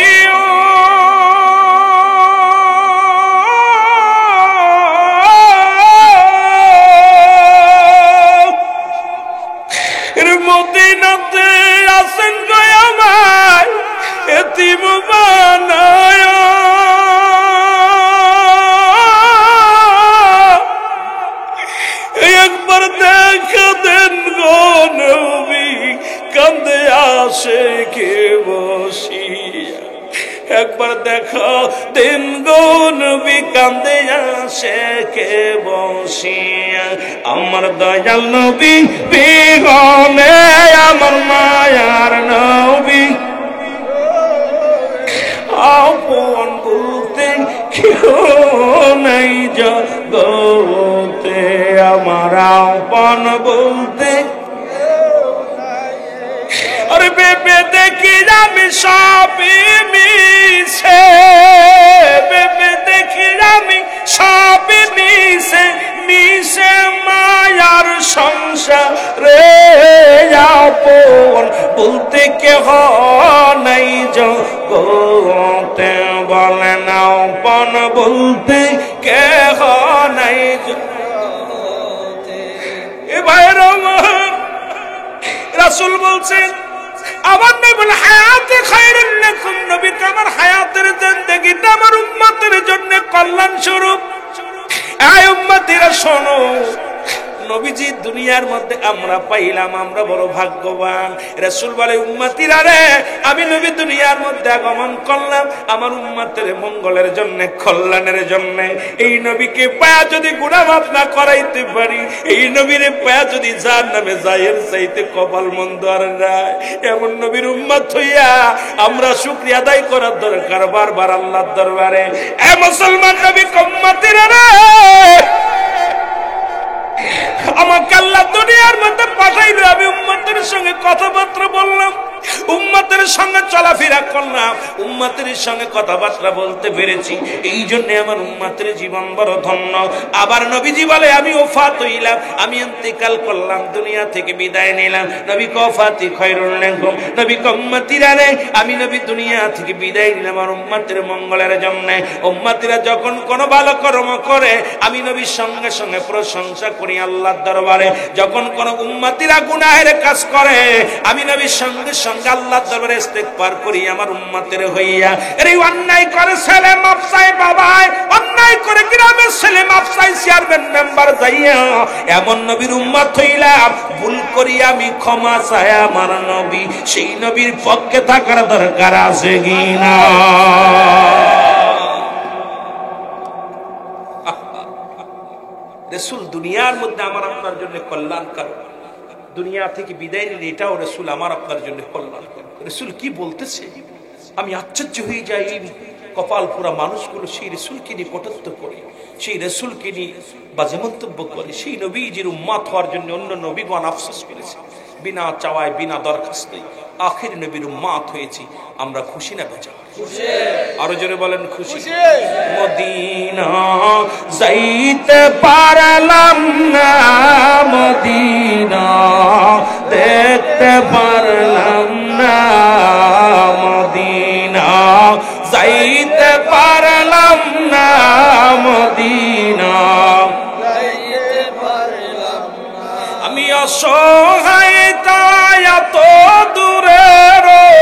মদিনাতে আসেন গো আমায় এতিম বানায়, একবার দেখা দেন গো নবী কান্দে আসে কে বসিয়া, একবার দেখা দেন গো নবী কান্দে আসে কে বসিয়া। আমার দয়াল নবী বিহনে আমার মায়ার নবী আপন বলতে কেউ নাই জগতে, আমার আপন বলতে আরে বেবে দেখি আমি সবই মিশে, বেবে দেখি আমি সবই মিশে মিশে মায়ার সংসারে আপন বলতে কেহ নাই জগতে, বলেন আপন বলতে কেহ নাই জগতে। এ ভাইয়ের আমার রাসূল বলছেন আমার নবীর হায়াতে খায়রুন লাকুম, নবীকে আমার হায়াতের জিন্দেগিটা আমার উম্মতের জন্য কল্যাণ স্বরূপ। এই উম্মতিরা শোনো, নবীজি দুনিয়ার মধ্যে আমরা পাইলাম, আমরা বড় ভাগ্যবান। রাসূল বলে উম্মতিরা রে, আমি নবী দুনিয়ার মধ্যে আগমন করলাম আমার উম্মতের মঙ্গলের জন্য, কল্যাণের জন্য। এই নবীকে পায়া যদি গুনাহ মাফ না করাইতে পারি, এই নবীরে পায়া যদি জাহান্নামে যাইয়ের চাইতে কপাল মন্দ আর নাই। এমন নবীর উম্মত হইয়া আমরা শুকরিয়া আদায় করার দরকার বারবার আল্লাহর দরবারে। এ মুসলমান নবী উম্মতিরা রে, আমাকে আল্লাহ দুনিয়ার মধ্যে পাঠাইলো, আমি উম্মতের সঙ্গে কথাবার্তা বললাম, উম্মতের সঙ্গে চলাফেরা করলাম, উম্মতের সঙ্গে কথাবার্তা বলতে পেরেছি, এই জন্য আমার উম্মতের জীবন বড় ধন্য। আবার নবীজি বলে আমি ওফাত হইলাম, আমি ইন্তেকাল করলাম, দুনিয়া থেকে বিদায় নিলাম। নবী ওফাতি খায়রুল লাকুম, নবী উম্মতিরা রে, আমি নবী দুনিয়া থেকে বিদায় নিলাম আমার উম্মতের মঙ্গলের জন্য। উম্মতিরা যখন কোন ভালো কর্ম করে আমি নবীর সঙ্গে সঙ্গে প্রশংসা করি আল্লাহর দরবারে। যখন কোন উম্মতিরা গুনাহের কাজ করে আমি নবীর সঙ্গে সঙ্গে আল্লাহর দরবারে ইস্তেগফার করি আমার উম্মতের হইয়া। এই অন্যায় করে ছেলে মাফ চাই বাবাই, অন্যায় করে গ্রামের ছেলে মাফ চাই চেয়ারম্যান মেম্বার যাইয়া, এমন নবীর উম্মত হইলাম। ভুল করি আমি ক্ষমা চাই আমার নবী, সেই নবীর পক্ষে থাকার দরকার আছে কিনা? রাসূল দুনিয়ার মধ্যে আমার আপনার জন্য কল্যাণকারী, দুনিয়া থেকে বিদায় নিলে এটাও রাসূল আমার আপনার জন্য কল্যাণকারী। রাসূল কি বলতেছে আমি আশ্চর্য হয়ে যাই। কপাল পুরা মানুষগুলো সেই রাসূলকে নিয়ে কটাক্ষ করে, সেই রাসূলকে নিয়ে বাজে মন্তব্য করে। সেই নবীজির উম্মত হওয়ার জন্য অন্য নবীগণ আফসোস করেছে, বিনা চাওয়ায় বিনা দরখাস্তে আখির নবীর উম্মত হয়েছি। আমরা খুশি না বেজা? আরো জোরে বলেন খুশি। মদিনা যাইতে পারলাম না, মদিনা দেখতে পারলাম না, মদিনা যাইতে পারলাম না, মদিনা আমি অসহায় তাই এত দূরে রই,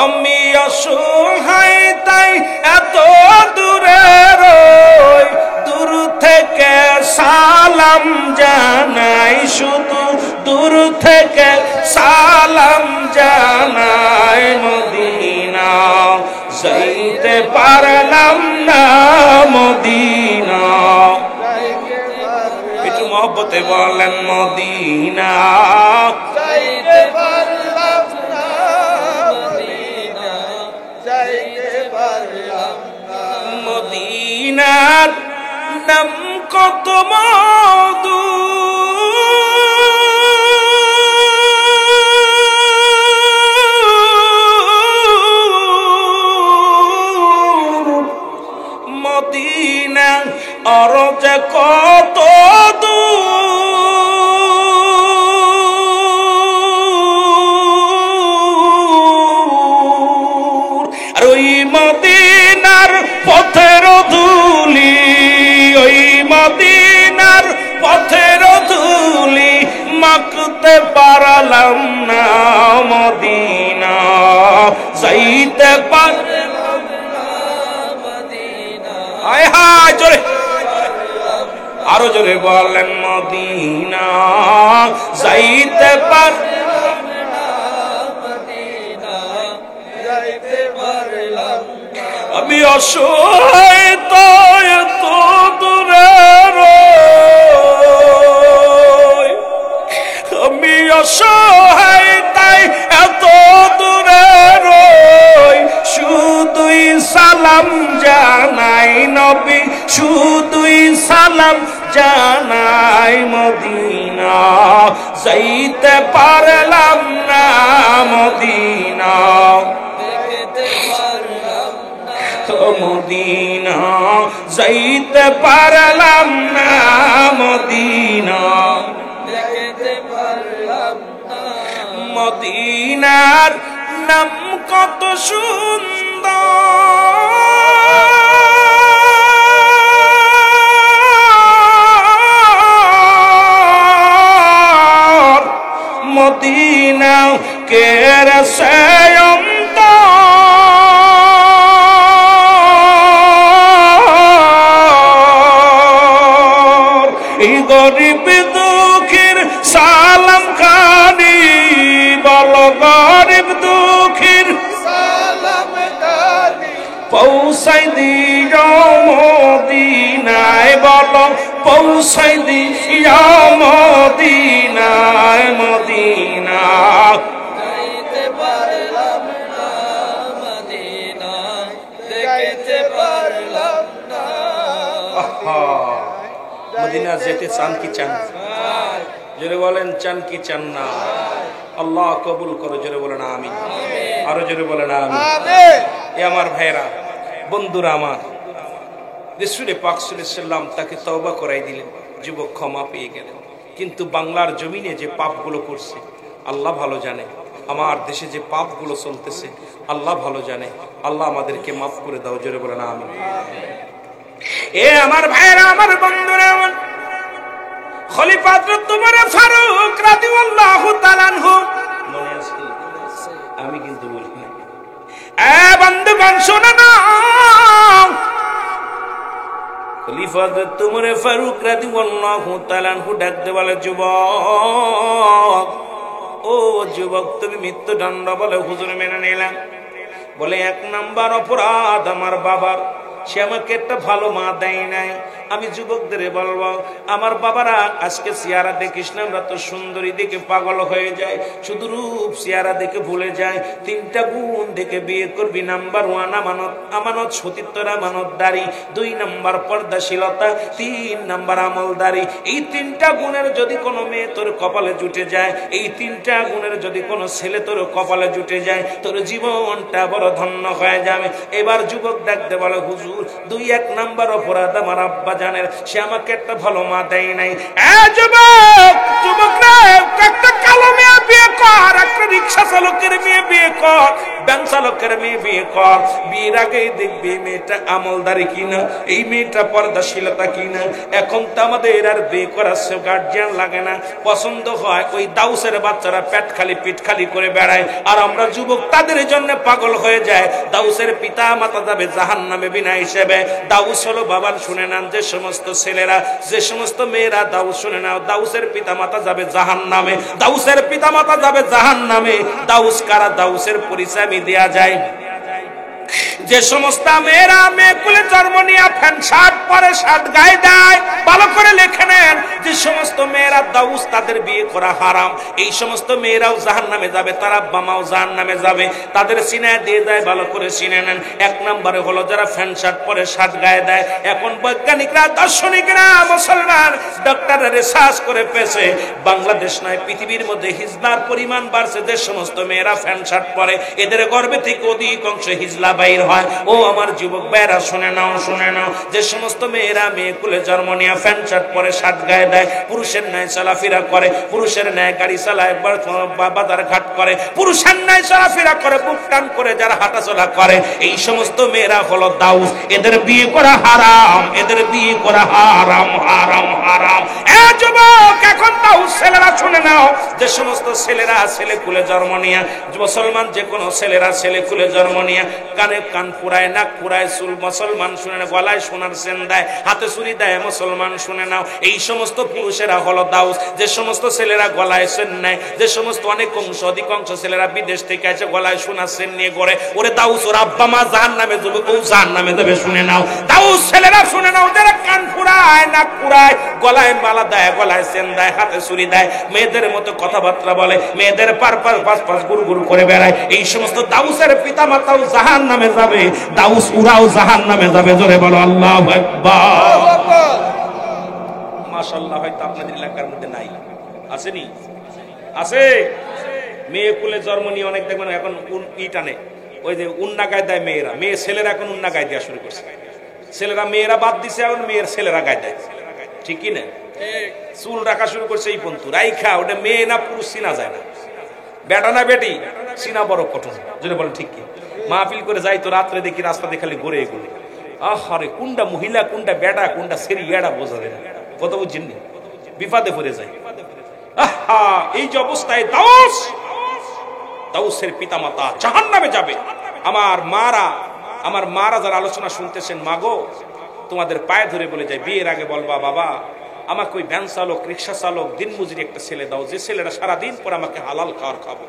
আমি অসহায় তাই এত দূরে রই, দূর থেকে সালাম জানাই, শুধু দূর থেকে সালাম জানাই, মদিনা যাইতে পারলাম না, মদিনা একটু মহব্বতে বলেন মদিনা যাইতে পারলাম না, মদিনা যাইতে পারলাম না। মদিনার নাম কত মধু, পারলাম না মদিনা যাইতে পারলাম না মদিনা আয় হায় জোরে আরো জোরে বলেন মদিনা যাইতে পারলাম না মদিনা যাইতে পারলাম না আমি অসহায় তো এত দূরে রই আমি অসহায় তাই এত দূরে রই শুধুই সালাম জানাই নবী শুধুই সালাম জানাই মদিনা যাইতে পারলাম না মদিনা দেখতে পারলাম না মদিনা যাইতে পারলাম না মদিনা দেখতে পারলাম না মদিনার নাম কত সুন্দর মদিনা কেরসে এই গরিব দুঃখীর সালাম খানি বল গরিব দুঃখীর সালাম খানি পৌঁছাই দিও মদিনায় বল পৌঁছাই দিও মদিনায় মদিনা যাইতে পারলাম না মদিনা দেখতে পারলাম না মদিনা যেতে চান কি চান জোরে বলেন চান কি চান না আল্লাহ কবুল করো জোরে বলেন আমিন আরো জোরে বলেন আমিন এ আমার ভাইরা বন্ধুরা আমার রাসূল পাক সাল্লাল্লাহু আলাইহি সাল্লাম তাকে তওবা করাই দিলেন যুবক ক্ষমা পেয়ে গেলেন কিন্তু বাংলার জমিনে যে পাপগুলো করছে আল্লাহ ভালো জানে আমার দেশে যে পাপগুলো চলতেছে আল্লাহ ভালো জানে আল্লাহ আমাদেরকে মাফ করে দাও জোরে বলেন আমিন এ আমার ভাইরা আমার বন্ধুরা আমার খলিফা হযরত ওমর ফারুক রাদিয়াল্লাহু তাআলা আনহু মনে আছে আমি কিন্তু বলি না এ বন্ধুগণ শুনো না খলিফা হযরত ওমর ফারুক রাদিয়াল্লাহু তাআলা আনহু ডাকতে বলে যুবক ও যুবক তুমি মৃত্যুদণ্ড বলে হুজুর মেনে নিলাম বলে এক নাম্বার অপরাধ আমার বাবার সে আমাকে একটা ভালো মা দেয় নাই আমি যুবকদের বলবো আমার বাবারা আজকে চেহারা দেখিস না আমরা তো সুন্দরী দেখে পাগল হয়ে যায় শুধু রূপ চেহারা দেখে ভুলে যায় তিনটা গুণ দেখে বিয়ে করবি নাম্বার 1 আমানত আমানত সতীত্বর আমানতদারি 2 নাম্বার পর্দাশীলতা 3 নাম্বার আমলদারি এই তিনটা গুণের যদি কোনো মেয়ে তোর কপালে জুটে যায় এই তিনটা গুণের যদি কোনো ছেলে তোর কপালে জুটে যায় তোর জীবনটা বড় ধন্য হয়ে যাবে এবার যুবক ডাকতে বলে হুজুর 2 নাম্বার অপরাধ আমার আব্বা জানের সে আমাকে একটা ভালো মা দেয় নাই যুবক যুবক না একটা কালো মেয়ে বিয়ে কর একটা রিক্সা চালকের মেয়ে বিয়ে কর ব্যাংক চালকের মেয়ে বিয়ে কর বিয়ের আগেই দেখবি মেয়েটা আমলদারি কিনা এই মেয়েটা পর্দাশীলতা কিনা এখন তো আমাদের আর বিয়ে করার গার্জিয়ান লাগে না পছন্দ হয় ওই দাউসের বাচ্চারা পেট খালি পিঠ খালি করে বেড়ায় আর আমরা যুবক তাদের জন্য পাগল হয়ে যায় দাউসের পিতা মাতা যাবে জাহান্নামে বিনা হিসেবে দাউস হলো বাবার শুনে নেন যে সমস্ত ছেলেরা যে সমস্ত মেয়েরা দাউস শুনে নাও দাউসের পিতা মাতা যাবে জাহান্নামে দাউসের পিতা মাতা যাবে জাহান্নামে দাউস কারা দাউসের পরিচয় দেয়া যায় যে সমস্ত মেয়েরা মেয়েকুলে জন্ম নিয়ে ফ্যান শার্ট পরে শার্ট গায়ে দেয় ভালো করে লিখে নেন যে সমস্ত মেয়েরা দাউস তাদের বিয়ে করা হারাম এই সমস্ত মেয়েরাও জাহান্নামে যাবে তার আব্বা মাও জাহান্নামে যাবে তাদের সিনায় দিয়ে যায় ভালো করে চিনে নেন এক নম্বরে হলো যারা ফ্যান শার্ট পরে শার্ট গায়ে দেয় এখন বৈজ্ঞানিকরা দার্শনিকরা মুসলমান ডক্টররা রিসার্চ করে পেয়েছে বাংলাদেশ নয় পৃথিবীর মধ্যে হিজলার পরিমাণ বাড়ছে যে সমস্ত মেয়েরা ফ্যান শার্ট পরে এদের গর্ভে থেকে অধিকাংশ হিজলা বাইর হয় ও আমার যুবক ভাইরা শুনে নাও যে সমস্ত সমস্ত মেয়েরা মেয়ে কুলে জন্ম নিয়ে প্যান্ট শার্ট পরে শার্ট গায়ে দেয়, পুরুষের ন্যায় চলাফেরা করে, পুরুষের ন্যায় গাড়ি চালায়, বাজার ঘাট করে, পুরুষের ন্যায় চলাফেরা করে, বুক টান করে যারা হাঁটাচলা করে, এই সমস্ত মেয়েরা হলো দাউস। এদের বিয়ে করা হারাম, এদের বিয়ে করা হারাম হারাম হারাম। এ যুবক, এখন দাউস ছেলেরা শুনে নাও, যে সমস্ত ছেলেরা ছেলে কুলে জন্ম নিয়ে, মুসলমান যে কোনো ছেলেরা ছেলে কুলে জন্ম নিয়ে কানে কান পুরায়, নাক পুরায়, চুল মুসলমান শুনে না, গলায় সোনার চেন দেয়, হাতে চুরি দেয়, মুসলমান শুনে নাও, এই সমস্ত পুরুষেরা হলো দাউস। যে সমস্ত ছেলেরা গলায় চেন নেয়, যে সমস্ত অধিকাংশ ছেলেরা বিদেশ থেকে এসে গলায় সোনার চেন নিয়ে ঘরে, ওরে দাউস, ওর আব্বা মা জাহান্নামে যাবে, ও জাহান্নামে যাবে, শুনে নাও। দাউস ছেলেরা শুনে নাও, যারা কান পুরায়, নাক পুরায়, গলায় মালা দেয়, গলায় চেন দেয়, হাতে চুরি দেয়, মেয়েদের মতো কথাবার্তা বলে, মেয়েদের পার পাশ গুরু গুরু করে বেড়ায়, এই সমস্ত দাউসের পিতা মাতাও জাহান্নামে যাবে, দাউস উরাও জাহান্নামে যাবে। জোরে বলো আল্লাহু আকবার। মাশাআল্লাহ, হয়তো আপনাদের এলাকার মধ্যে নাই, আসেনি? আছে। মেয়ে কুলে জন্ম নিয়ে অনেক দেখবেন এখন টানে, ওই যে উন্না গায়ে দেয় মেয়েরা, ছেলেরা এখন উন্না গায়ে দেওয়া শুরু করছে। ছেলেরা মেয়েরা বাদ দিছে, এখন মেয়ের ছেলেরা গায়ে দেয়, ঠিক কি না? চুল রাখা শুরু করছে এই পন্তু রাইখা, ওটা মেয়ে না পুরুষ চিনা যায় না, বেটা না বেটি চিনা বড় কঠিন। যদি বলেন ঠিক কি? মাহফিল করে যাই তো রাত্রে দেখি রাস্তাতে খালি ঘুরে এগুলো, আহারে কোনটা মহিলা কোনটা বেটা কোনটা সেরি এড়া বোঝা যায় না, কত বুঝছেন, বিপদে পড়ে যায়। আহা, এই যে অবস্থায় দাউসের পিতা মাতা জাহান্নামে যাবে। আমার মারা যারা আলোচনা শুনতেছেন, মাগো তোমাদের পায়ে ধরে বলে যায়, বিয়ের আগে বলবা, বাবা আমাকে ওই ভ্যান চালক, রিক্সা চালক, দিনমজুরি একটা ছেলে দাও, যে ছেলেটা সারাদিন পর আমাকে হালাল খাওয়ার খাবো,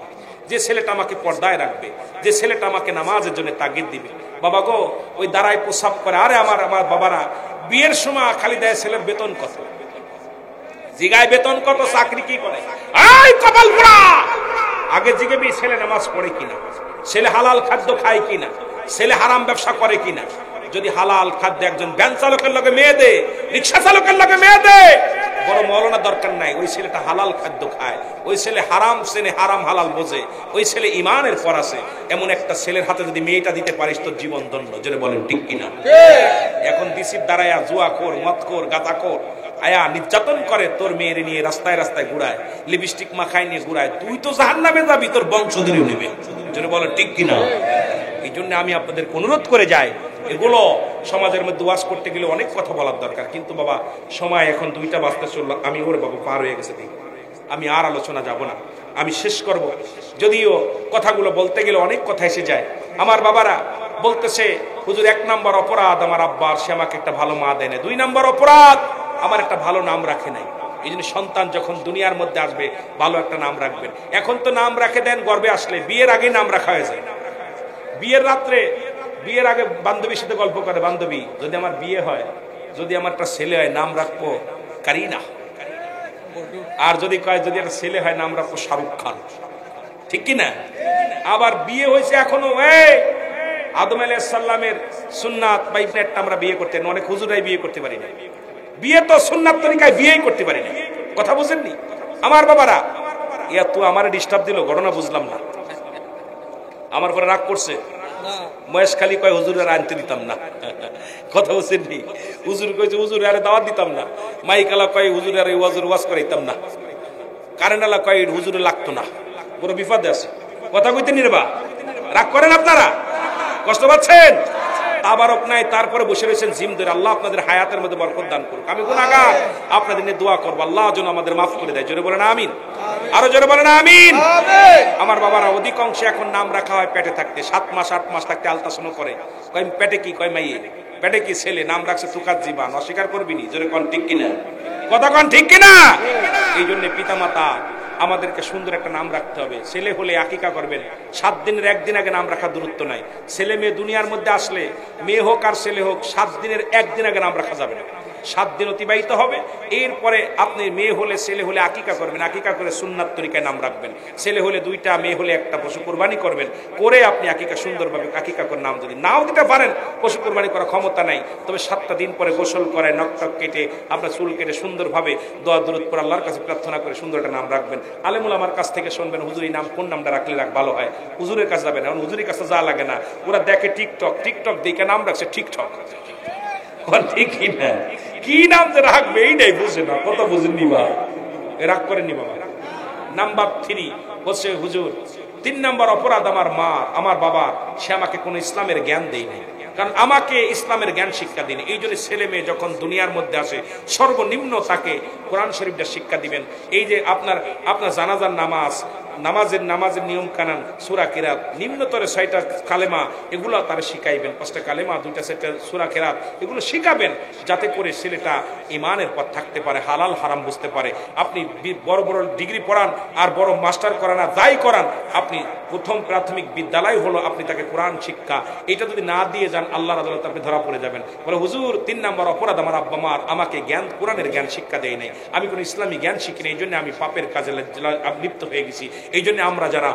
যে ছেলেটা আমাকে পর্দায় রাখবে, যে ছেলেটা আমাকে নামাজের জন্য তাগিদ দিবে। বাবা গো, ওই দাঁড়ায় প্রসাব করে, আরে আমার বাবারা বিয়ের সময় খালি দেয় ছেলের বেতন কত, জিগায় বেতন কত, চাকরি কি করে, এই কপাল পোড়া, আগে জিজ্ঞেবি ছেলে নামাজ পড়ে কিনা, ছেলে হালাল খাদ্য খায় কিনা, ছেলে হারাম ব্যবসা করে কিনা। যদি হালাল খাদ্য একজন ভ্যান চালকের লগে মেয়ে দে, রিক্সা চালকের লগে মেয়ে দে, বড় মৌলানা দরকার নাই, ওই ছেলেটা হালাল খাদ্য খায়, ওই ছেলে হারাম শ্রেণী হারাম হালাল বোঝে, ওই ছেলে ইমানের পর আছে, এমন একটা ছেলের হাতে যদি মেয়েটা দিতে পারিস তোর জীবন ধন্য। যেটা বলেন ঠিক কিনা? এখন দিসির দ্বারায়া জুয়াখোর, মদখোর, গাঁজাখোর আয়া নির্যাতন করে, তোর মেয়ের নিয়ে রাস্তায় রাস্তায় ঘুরায়, লিপস্টিক মাখায় নিয়ে ঘুরায়, তুই তো জাহান্নামে যাবি, তোর বংশধরীও নেবে। যেটা বলেন ঠিক কিনা? এই জন্য আমি আপনাদের অনুরোধ করে যাই, এগুলো সমাজের মধ্যে ওয়াজ করতে গেলে অনেক কথা বলার দরকার, কিন্তু বাবা সময় এখন 2টা বাজতে চললো, আমি ওরে বাবা পার হয়ে গেছে, আমি আর আলোচনা যাব না, আমি শেষ করব। যদিও কথাগুলো বলতে গেলে অনেক কথা এসে যায়। আমার বাবারা বলতেছে, হুজুর 1 নম্বর অপরাধ আমার আব্বার, সে আমাকে একটা ভালো মা দেয় না। 2 নম্বর অপরাধ, আমার একটা ভালো নাম রাখে নাই। এই জন্য সন্তান যখন দুনিয়ার মধ্যে আসবে ভালো একটা নাম রাখবেন। এখন তো নাম রাখে দেন গর্বে আসলে, বিয়ের আগে নাম রাখা হয়ে যায়। বিয়ের রাত্রে, বিয়ের আগে বান্ধবীর সাথে গল্প করে, বান্ধবী যদি আমার বিয়ে হয়, যদি আমার একটা ছেলে হয় নাম রাখবো কারিনা, আর যদি কয় যদি একটা ছেলে হয় নাম রাখবো শাহরুখ খান, ঠিক কিনা? আবার বিয়ে হয়েছে এখনো, আদম আলাইহিস সালামের সুন্নাত বা ইবনেটটা আমরা বিয়ে করতে, অনেক হুজুরাই বিয়ে করতে পারি না, বিয়ে তো সুন্নাত তরিকায় বিয়েই করতে পারি না। কথা বুঝেননি আমার বাবারা? ইয়া তো আমার ডিস্টার্ব দিল, ঘটনা বুঝলাম না, আমার পরে রাগ করছে। মহেশ খালি কয় হুজুরের আনতে দিতাম না, কথা বুঝছেন? হুজুর কইছে হুজুর আরে দাওয়াত দিতাম না, মাইকালা কয় হুজুর আরে ওয়াজ করাইতাম না, কারেন্টওয়ালা কয় হুজুরে লাগতো না, বড় বিপদে আছে। কথা কইতে নির্বা, রাগ করেন আপনারা, কষ্ট পাচ্ছেন, তাবারক নাই, তারপরে বসে রয়েছেন জিম ধরে। আল্লাহ আপনাদের হায়াতের মধ্যে বরকত দান করুক। আমি গুনাহগার, আপনাদের নিয়ে দোয়া করবো, আল্লাহ যেন আমাদের মাফ করে দেয়। জোরে বলেন আমিন, আরো জোরে বলেন আমিন। আমার বাবারা অধিকাংশে এখন নাম রাখা হয় পেটে থাকতে, 7 মাস 8 মাস থাকতে আলতাসনও করে, কয় পেটে কি, কয় মাইয়ে পেটে কি, ছেলে নাম রাখছে তুকার জীবান, অস্বীকার করবি নি? জোরে কোন ঠিক কিনা? কথা কোন ঠিক কিনা? এই জন্য পিতা মাতা আমাদেরকে সুন্দর একটা নাম রাখতে হবে। ছেলে হলে আকিকা করবেন, 7 দিনের 1 দিন আগে নাম রাখার দূরত্ব নাই। ছেলে মেয়ে দুনিয়ার মধ্যে আসলে, মেয়ে হোক আর ছেলে হোক, 7 দিনের 1 দিন আগে নাম রাখা যাবে না। 7 দিন অতিবাহিত হবে, এরপরে আপনি মেয়ে হলে ছেলে হলে আকিকা করবেন, আকিকা করে সুন্নাত তরিকায় নাম রাখবেন। ছেলে হলে 2টা, মেয়ে হলে 1টা পশু কোরবানি করবেন, করে আপনি আকিকা সুন্দরভাবে আকিকা করে নাম যদি নাও দিতে পারেন, পশু কোরবানি করার ক্ষমতা নাই, তবে 7টা দিন পরে গোসল করে, নখ টক কেটে, আপনার চুল কেটে সুন্দরভাবে দোয়া দরুদ করে আল্লাহর কাছে প্রার্থনা করে সুন্দর একটা নাম রাখবেন। আলেমুল আমার কাছ থেকে শুনবেন, হুজুর এই নাম কোন নামটা রাখলে ভালো হয়। হুজুরের কাছে যাবেন, এখন হুজুরের কাছে যা লাগে না, ওরা দেখে টিকটক দেখে নাম রাখছে টিকটক, ঠিকই না, কি নাম যে রাখবে এইটাই বুঝে না, কত বুঝেন নিবা, রাগ করেননি বাবা। নাম্বার 3 বলছে হুজুর 3 নম্বর অপরাধ আমার মা আমার বাবা, সে আমাকে কোনো ইসলামের জ্ঞান দেয়নি, কারণ আমাকে ইসলামের জ্ঞান শিক্ষা দিন। এই জন্য ছেলে মেয়ে যখন দুনিয়ার মধ্যে আসে সর্বনিম্ন তাকে কোরআন শরীফটা শিক্ষা দিবেন। এই যে আপনার জানাজার নামাজের নিয়ম কানুন, সূরা কিরাত, নিম্নতরে 6টা কালেমা, এগুলো তারা শিখাইবেন। 5টা কালেমা, 2টা সেটা সূরা কিরাত, এগুলো শিখাবেন, যাতে করে ছেলেটা ঈমানের পথ থাকতে পারে, হালাল হারাম বুঝতে পারে। আপনি বড় বড় ডিগ্রি পড়ান আর বড় মাস্টার করান আর যাই করান, আপনি প্রথম প্রাথমিক বিদ্যালয় হলো আপনি তাকে কোরআন শিক্ষা, এটা যদি না দিয়ে যান আল্লাহর আদালতে আপনি ধরা পড়ে যাবেন। বলে হুজুর 3 নম্বর অপরাধ আমার আব্বা মা আমাকে কোরআনের জ্ঞান শিক্ষা দেয় নাই, আমি কোনো ইসলামী জ্ঞান শিখিনি, এই জন্য আমি পাপের কাজে লিপ্ত হয়ে গেছি। এই জন্য আমরা যারা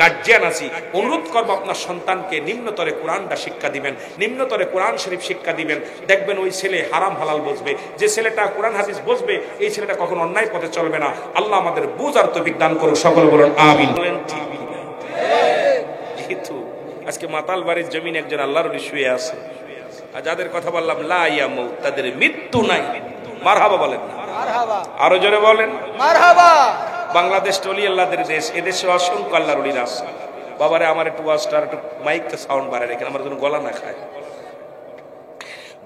গার্জিয়ান আছি অনুরোধ করবো আপনার সন্তানকে নিম্নতরে কোরআনটা শিক্ষা দিবেন, নিম্নতরে কোরআন শরীফ শিক্ষা দিবেন। দেখবেন ওই ছেলে হারাম হালাল বুঝবে। যে ছেলেটা কোরআন হাদিস বুঝবে এই ছেলেটা কখনো অন্যায় পথে চলবে না। আল্লাহ আমাদের বুঝার তৌফিক দান করুন, সকলে বলুন আমিন। যেহেতু আজকে মাতাল বাড়ির জমিন একজন আল্লাহর ওলি শুয়ে আছে, আর যাদের কথা বললাম লা ইয়ামুত, তাদের মৃত্যু নাই। মারহাবা বলেন না, আরো জোরে বলেন মারহাবা। বাংলাদেশ টলি আল্লাহদের দেশ, এদেশে অসংখ্য আল্লাহর ওলিরা আছে। বাবারে আমার একটু ওয়াজটার একটু মাইকটা সাউন্ড বাড়ায় রেখেন, আমার জন্য গলা না খায়।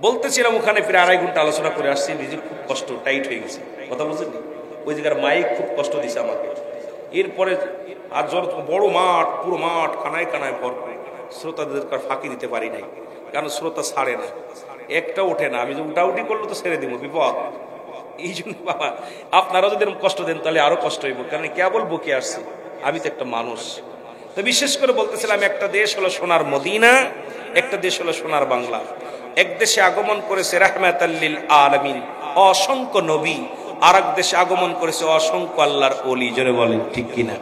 বলতেছিলাম ওখানে প্রায় 2.5 ঘন্টা আলোচনা করে আসছি, নিজে খুব কষ্ট, টাইট হয়ে গেছে, কথা বলছেন। ওই জায়গার মাইক খুব কষ্ট দিছে আমাকে। এরপরে আর বড় মাঠ, পুরো মাঠ কানায় কানায় ভরপুর, শ্রোতাদের ফাঁকি দিতে পারি নাই, কারণ শ্রোতা ছাড়ে না, একটা ওঠে না। আমি যে উঠাউটি করলো তো ছেড়ে দিব, বিপদ। এই জন্য বাবা আপনারা যদি কষ্ট দেন তাহলে আরো কষ্ট হইব, কারণ কেবল বকে আসছি, আমি তো একটা মানুষ। তো বিশেষ করে বলতেছিলাম, একটা দেশ হলো সোনার মদিনা, একটা দেশ হলো সোনার বাংলা। এক দেশে আগমন করেছে রাহমাতাল লিল আলামিন, অসংখ্য নবী, আর এক দেশে আগমন করেছে অসংখ্য আল্লাহর ওলি। জোরে বলেন ঠিক কিনা,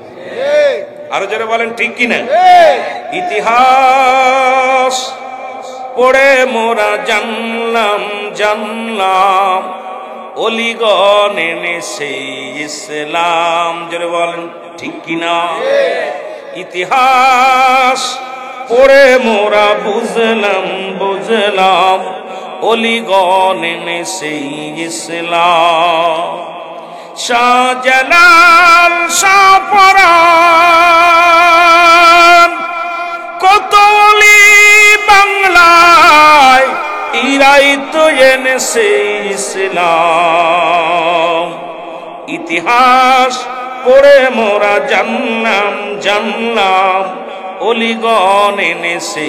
আরো জোরে বলেন ঠিক কিনা। ইতিহাস পড়ে মোরা জানলাম অলিগণ এনেছে ইসলাম। জোরে বলেন ঠিক কিনা। ইতিহাস পড়ে মোরা বুঝলাম অলিগণ এনেছে ইসলাম। শাহজালাল শাহপরাণ কত অলি বাংলায়, ইরাই তো এনেছে ইসলাম। ইতিহাস পড়ে মোরা জানলাম অলিগণ এনেছে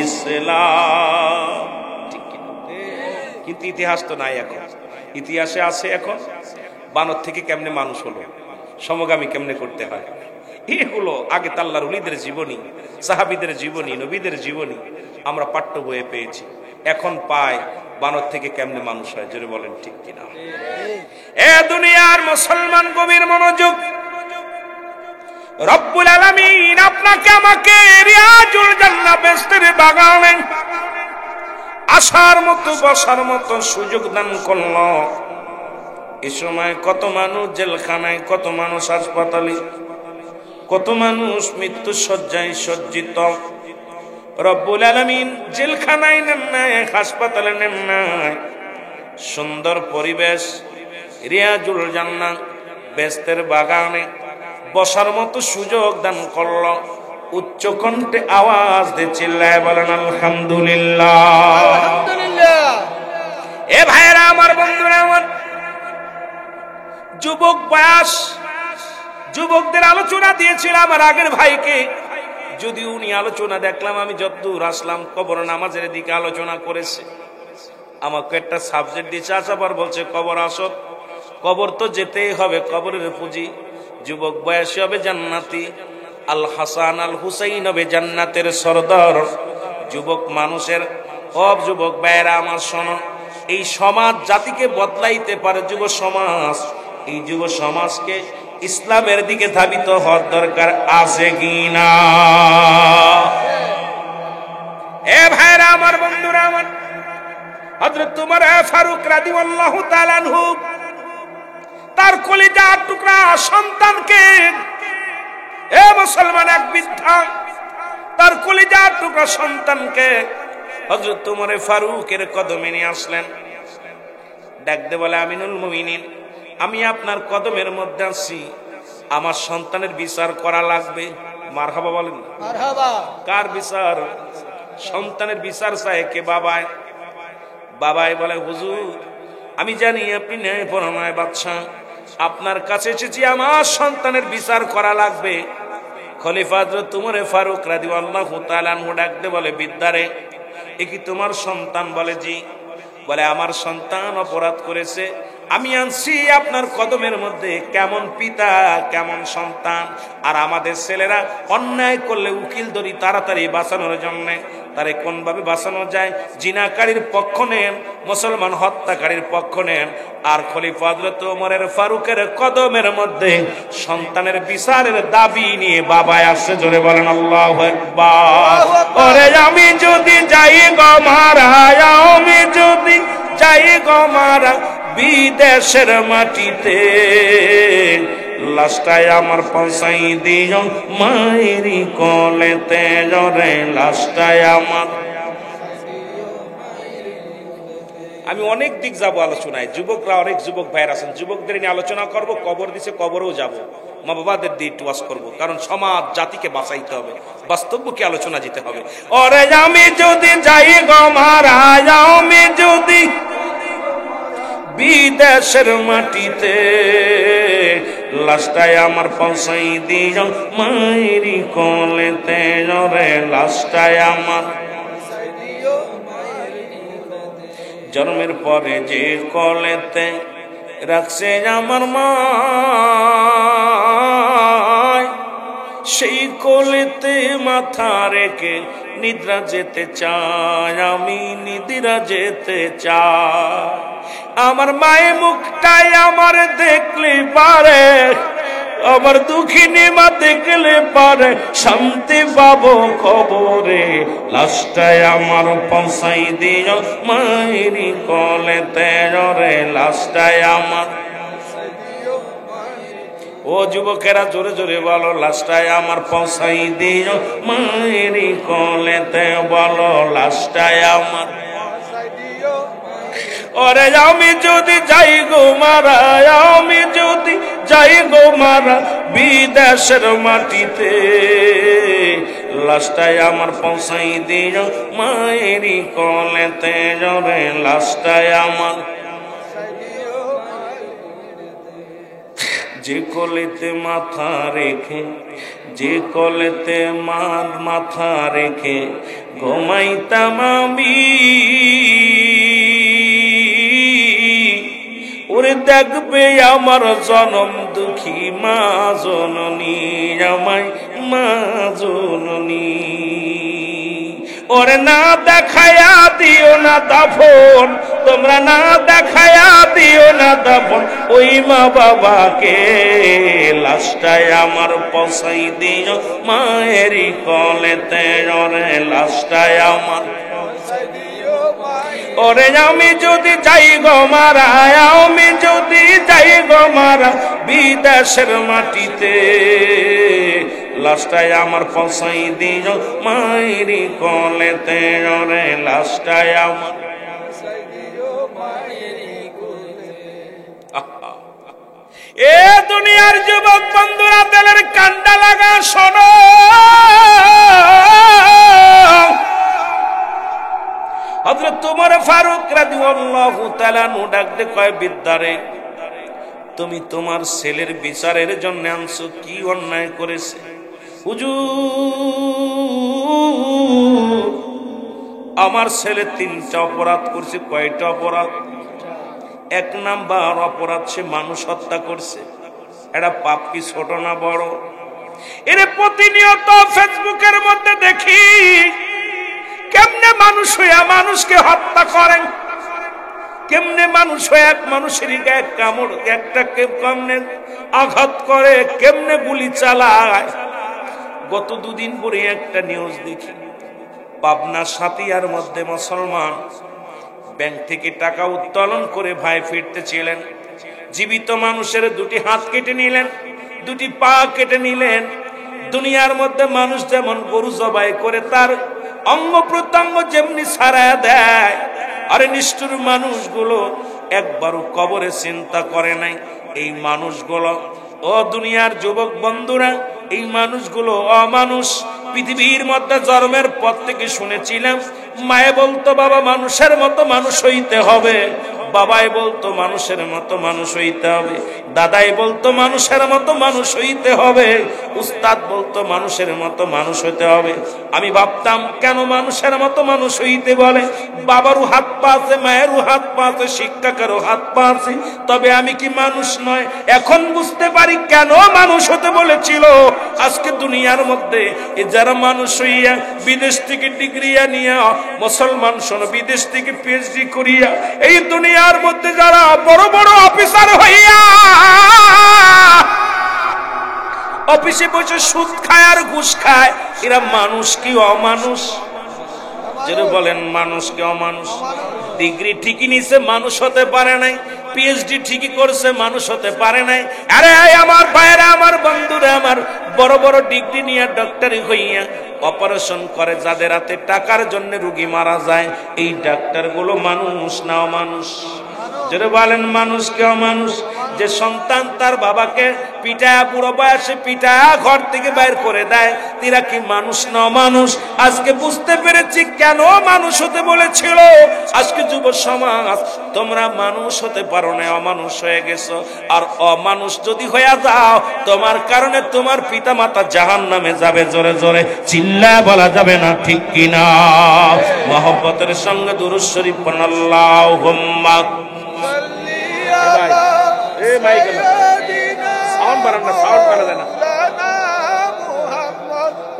ইসলাম। কিন্তু ইতিহাস তো নাই এখন। ইতিহাসে আছে এখন বানর থেকে কেমনে মানুষ হলো, সমগামী কেমনে করতে হয়, এগুলো আগে আল্লাহর ওলিদের জীবনী, সাহাবীদের জীবনী, নবীদের জীবনী আমরা পাঠ্য বইয়ে পেয়েছি। এখন পায় বানর থেকে কেমনে মানুষ হয়। জোরে বলেন ঠিক কিনা। এ দুনিয়ার মুসলমান গভীর মনোযোগ। রব্বুল আলামিন আপনাকে আমাকে রিয়াজুল জান্নাহ বেহেশতের বাগানে আসার মতো বসার মতো সুযোগ দান করলো। এই সময় কত মানুষ জেলখানায়, কত মানুষ হাসপাতালে, কত মানুষ মৃত্যু শয্যায় সজ্জিত। রব্বুল আলামিন জেলখানায় নেন নাই, হাসপাতালে নেন নাই, সুন্দর পরিবেশ রিয়াজুল জান্নাহ বেহেশতের বাগানে বসার মতো সুযোগ দান করলো। উচ্চ কণ্ঠে আওয়াজ দিয়ে চিল্লায় বলেন আলহামদুলিল্লাহ, আলহামদুলিল্লাহ। এ ভাইরা আমার, বন্ধুরা আমার, যুবক বয়স, যুবকদের আলোচনা দিয়েছিলাম আমার আগের ভাইকে। যদি উনি আলোচনা দেখলাম, আমি যতদূর আসলাম কবর নামাজের দিকে আলোচনা করেছে। আমাকে একটা সাবজেক্ট দিয়েছে, আবার বলছে কবর আসত, কবর তো যেতেই হবে, কবরের পুঁজি। যুবক বয়সী হবে জান্নাতি, আল হাসান আল হুসাইন হবে জান্নাতের সরদার। যুবক মানুষের যুবক ভাইয়েরা আমার শোনো, এই সমাজ জাতিকে বদলাইতে পারে যুব সমাজ। এই যুব সমাজকে ইসলামের দিকে ধাবিত হওয়ার দরকার আছে কিনা? এ ভাইরা আমার, বন্ধুরা আমার, হযরত উমর ফারুক রাদিয়াল্লাহু তাআলা আনহু তার কলিজার টুকরা সন্তানকে, এ মুসলমান এক বৃদ্ধা, তার কলিজার টুকরা সন্তানকে হযরত ওমর ফারুকের কদমে নিয়ে আসলেন। ডাকতে বলে, আমিনুল মুমিনিন, আমি আপনার কদমের মধ্যে আছি, আমার সন্তানের বিচার করা লাগবে। মারহাবা বলেন না? মারহাবা। কার বিচার? সন্তানের বিচার চায় কে? বাবাই। বাবাই বলে, হুজুর আমি জানি আপনি ন্যায়পরায়ণ বাদশাহ, আপনার কাছে এসেছি, আমার সন্তানের বিচার করা লাগবে। খলিফা হযরত ওমর ফারুক রাদিয়াল্লাহু তাআলা আনহু ডাকতে বলে, বিদ্যারে এ কি তোমার সন্তান? বলে জি। বলে, আমার সন্তান অপরাধ করেছে, আমি আনছি আপনার কদমের মধ্যে। কেমন পিতা কেমন সন্তান। আর আমাদের ছেলেরা অন্যায় করলে উকিল ধরি তাড়াতাড়ি বাঁচানোর জন্য। তারে কোনভাবে বাঁচানো যায়? জিনাকারীর পক্ষ নেন, মুসলমান হত্যাকারীর পক্ষ নেন। আর খলিফা হযরত ওমর ফারুকের কদমের মধ্যে সন্তানের বিচারের দাবি নিয়ে বাবায় আসছে। জোরে বলেন আল্লাহু আকবার। ওরে আমি যদি যাই গো মারা, আমি যদি যাই গো মারা বিদেশের মাটিতে, লাশটায় আমার পৌঁছাই দিও মায়েরি কোলেতে। জোরে লাশটায় আমার। আমি অনেক দিক যাবো আলোচনায়, যুবকরা অনেক যুবক ভাইয়ের আছেন, যুবকদের নিয়ে আলোচনা করব। কবর দিছে, কবরেও যাব, মা বাবাদের দিয়ে একটু ওয়াজ করবো, কারণ সমাজ জাতিকে বাঁচাইতে হবে, বাস্তবকে আলোচনা যেতে হবে। ওরে আমি যদি যাই গো মারা, আমি যদি বিদেশের মাটিতে, লাশটায় আমার পৌঁছাই দিও মায়েরি কোলেতে। রে লাশটায় আমার জন্মের পরে যে কোলেতে রাখছে আমার মা, সেই কোলেতে মাথা রেখে নিদ্রা যেতে চাই, আমি নিদ্রা যেতে চাই। আমার মায়ের মুখটাই আমার দেখলে পারে, আমার দুঃখিনী মা দেখলে পারে, শান্তি পাবো কবরে। লাশটায় আমার পৌঁছাই দিও মায়েরি কোলেতে। রে লাশটায় আমার। ও যুবকেরা জোরে জোরে বলো, লাশটায় আমার পৌঁছাই দিও মায়েরি কোলেতে। বলো লাশটায় আমার। ওরে আমি যদি যাই গো মারা, আমি যদি যাই গো মারা বিদেশের মাটিতে, লাশটায় আমার পৌঁছাই দিও মায়েরি কোলেতে। রে লাশটায় আমার। যে কোলেতে মাথা রেখে, যে কোলেতে মাথা রেখে ঘুমাইতাম আমি, ওরে দেখবে আমার জনম দুঃখী মা জননী, আমায় মা জননী। ওরে না দেখায়া দিও না দাফন, তোমরা না দেখায়া দিও না দাফন ওই মা বাবাকে। লাশটায় আমার পৌঁছাই দিও মায়েরি কোলেতে। ওরে লাশটায় আমার। ওরে আমি যদি যাই গো মারা, আমি যদি যাই গো মারা বিদেশের মাটিতে, লাশটায় আমার পৌঁছাই দিও মায়েরি কোলেতে। ওরে লাশটায় আমার। এ দুনিয়ার যুবক বন্ধুরা, দিলের কান্ডা লাগা শোনো। হযরত ওমর ফারুক রাদিয়াল্লাহু তাআলা আনহু ডাকতে কয়, বিদ্যারে তুমি তোমার ছেলের বিচারের জন্য আনছো, কি অন্যায় করেছে? হুজুর আমার ছেলে 3টা অপরাধ করছে। কয়টা অপরাধ? 1 নাম্বার অপরাধ, সে মানুষ হত্যা করছে। এটা পাপ কি ছোট না বড়? এর প্রতিনিয়ত ফেসবুকের মধ্যে দেখি কেমনে মানুষ হইয়া মানুষকে হত্যা করেন, কেমনে মানুষ হয়ে এক মানুষের গায়ে কামড় একটা কেমনে আঘাত করে, কেমনে গুলি চালায়। গত 2 দিন পরে একটা নিউজ দেখি, পাবনা সাতিয়ার মধ্যে মুসলমান ব্যাংক থেকে টাকা উত্তোলন করে ভাই ফিরতেছিলেন, জীবিত মানুষের 2টি হাত কেটে নিলেন, 2টি পা কেটে নিলেন। দুনিয়ার মধ্যে মানুষ যেমন গরু জবাই করে তার অঙ্গ প্রত্যঙ্গ যেমনি ছাড়া দেয়। আরে নিষ্ঠুর মানুষগুলো একবারও কবরে চিন্তা করে নাই। এই মানুষগুলো, ও দুনিয়ার যুবক বন্ধুরা, এই মানুষগুলো অমানুষ। পৃথিবীর মধ্যে জন্মের পর থেকে শুনেছিলাম মায়ে বলতো বাবা মানুষের মতো মানুষ হইতে হবে, বাবাই বলতো মানুষের মতো মানুষ হইতে হবে, দাদাই বলতো মানুষের মতো মানুষ হইতে হবে, উস্তাদ বলতো মানুষের মতো মানুষ হইতে হবে। আমি ভাবতাম কেন মানুষের মতো মানুষ হইতে বলে? বাবারও হাত পা আছে, মায়েরও হাত পা আছে, শিক্ষকেরও হাত পা আছে, তবে আমি কি মানুষ নয়? এখন বুঝতে পারি কেন মানুষ হতে বলেছিল। আজকে দুনিয়ার মধ্যে যারা মানুষ হইয়া বিদেশ থেকে ডিগ্রি আনিয়া, মুসলমান শোনো, বিদেশ থেকে পিএইচডি করিয়া এই দুনিয়ার মধ্যে যারা বড় বড় অফিসার হইয়া অফিসে বসে সুদ খায় আর ঘুষ খায়, এরা মানুষ কি অমানুষ? যেটা বলেন মানুষ কি অমানুষ? ডিগ্রি ঠিকই নিছে, মানুষ হতে পারে নাই। পিএইচডি ঠিকই করছে, মানুষ হতে পারে নাই। আরে আমার ভাইরা, আমার বন্ধুরা, আমার বড় বড় ডিগ্রি নিয়ে ডক্টরি হইয়া অপারেশন করে, যাদের হাতে টাকার জন্য রোগী মারা যায়, এই ডাক্তারগুলো মানুষ না অমানুষ? যেটা বলেন মানুষ কে অমানুষ? যে সন্তান তার বাবাকে পিটায়া, বুড়ো বয়সে পিটায়া ঘর থেকে বাইর করে দেয়, এরা কি মানুষ না অমানুষ? আজকে বুঝতে পেরেছি কেন মানুষ হতে বলেছিল। আজকে যুব সমাজ, তোমরা মানুষ হতে পারো না, অমানুষ হয়ে গেছো। আর অমানুষ যদি হয়ে যাও, তোমার কারণে তোমার পিতা মাতা জাহান্নামে যাবে। জোরে জোরে চিল্লায় বলা যাবে না, ঠিক কিনা? মহব্বতের সঙ্গে দুরূদ শরীফ পড়ুন। আল্লাহুম্মা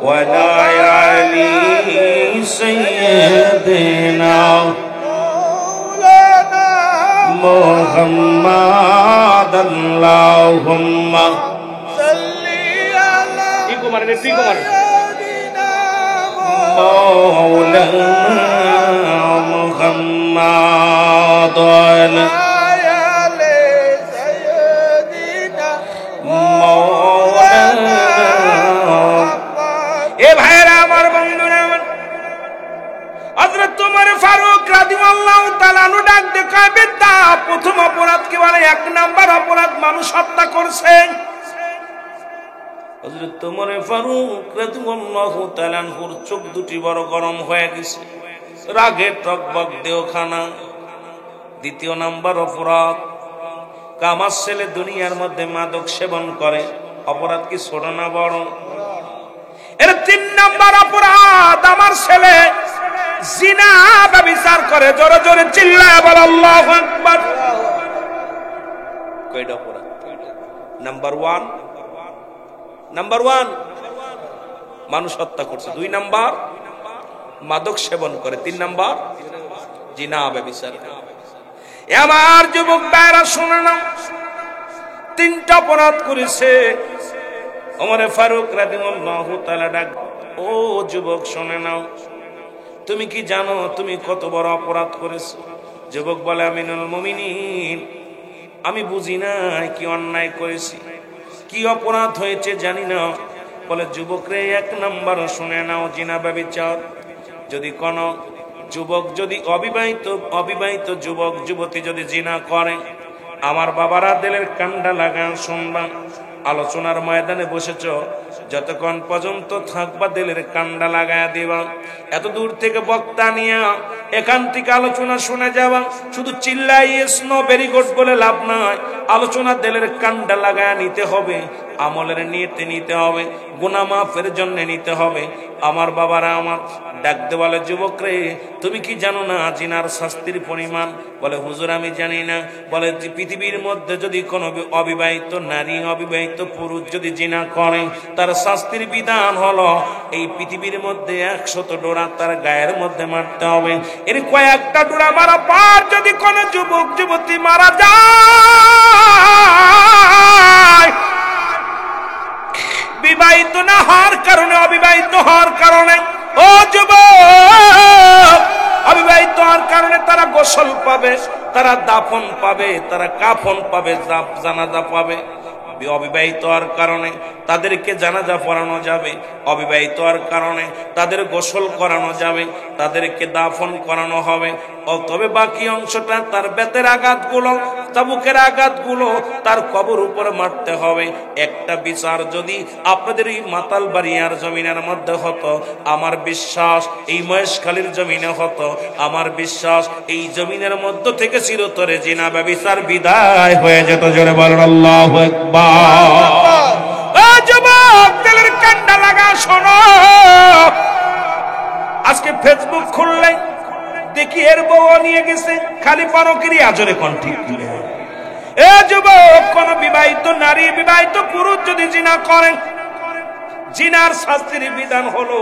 وعلى آل سيدنا محمد اللهم صل على مولانا محمد প্রথম অপরাধ কি বলে? 1 নাম্বার অপরাধ মানুষ হত্যা করছে। হযরত ওমর ফারুক রাদিয়াল্লাহু তাআলা আনহুর চোখ দুটি বড় গরম হয়ে গেছে, রাগে টকবক দেহখানা। দ্বিতীয় নাম্বার অপরাধ, কামার ছেলে দুনিয়ার মধ্যে মাদক সেবন করে। অপরাধ কি ছোট না বড়? এর 3 নাম্বার অপরাধ, আমার ছেলে জিনা ব্যভিচার করে। জোরে জোরে চিল্লায় বল আল্লাহু আকবার। কয়টা অপরাধ? নাম্বার 1 মানুষ হত্যা করছে, 2 নাম্বার মাদক সেবন করে, 3 নাম্বার জিনা ব্যভিচার করে। আমার যুবক ভাইরা শুনে নাও, 3টা অপরাধ করেছে ওমর ফারুক রাদিয়াল্লাহু তাআলা। ডাক, ও যুবক শুনে নাও, তুমি কি জানো তুমি কত বড় অপরাধ করেছো? যুবক বলে, আমিনুল মুমিনিন, আমি বুঝি না কি অন্যায় করেছি, কি অপরাধ হয়েছে জানি না। বলে, যুবক রে, 1 নাম্বার শুনে নাও, জিনা ব্যভিচার। যদি কোন যুবক, যদি অবিবাহিত যুবক যুবতী যদি জিনা করে, আমার বাবারা দিলের কান্ডা লাগান শুনবা। আলোচনার ময়দানে বসেছ, যতক্ষণ পর্যন্ত থাকবা দিলের কান্ডা লাগায়া দিবা। এত দূর থেকে বক্তা নিয়ে এখান থেকে আলোচনা শুনে যাবা, শুধু চিল্লাই ইয়েস নো ভেরি গুড বলে লাভ নাই। আলোচনা দিলের কান্ডা লাগায়া নিতে হবে, আমলের নিয়তে নিতে হবে, গুনাহ মাফের জন্য নিতে হবে। আমার বাবারা আমার ডাকতে বলে, যুবক রে, তুমি কি জানো না জিনার শাস্তির পরিমাণ? বলে, হুজুর আমি জানি না। বলে, পৃথিবীর মধ্যে যদি কোনো অবিবাহিত নারী, অবিবাহিত পুরুষ যদি জিনা করে, তার শাস্তির বিধান হলো এই পৃথিবীর মধ্যে 100 ডোরা তার গায়ের মধ্যে মারতে হবে। এর কয়েকটা ডোরা মারা পর যদি কোনো যুবক যুবতী মারা যায়, বিবাহিত না হওয়ার কারণে, অবিবাহিত হওয়ার কারণে, ও যুবক, অবিবাহিত হওয়ার কারণে তারা গোসল পাবে, তারা দাফন পাবে, তারা কাফন পাবে, জানাজা পাবে। অবিবাহিত হওয়ার কারণে তাদেরকে জানাজা পড়ানো যাবে, অবিবাহিত হওয়ার কারণে তাদের গোসল করানো যাবে, তাদেরকে দাফন করানো হবে। তবে বাকি অংশটা তার বেতের আঘাতগুলো, চাবুকের আঘাতগুলো তার কবর উপরে মারতে হবে। একটা বিচার যদি আপনাদের এই মাতাল বাড়িয়ার জমিনের মধ্যে হতো, আমার বিশ্বাস এই মহেশখালীর জমিনে হতো, আমার বিশ্বাস এই জমিনের মধ্য থেকে চিরতরে জিনা ব্যভিচার বিদায় হয়ে যেত। জোরে বলেন আল্লাহু আকবার। যুবক তেলের কান্ডা লাগা শোনো, আজকে ফেসবুক খুললে দেখি এর বউ নিয়ে গেছে খালি পরকিরি, আজরে কোন ঠিক কিনা? এ যুবক, কোন বিবাহিত নারী বিবাহিত পুরুষ যদি জিনা করেন, জিনার শাস্তির বিধান হলো,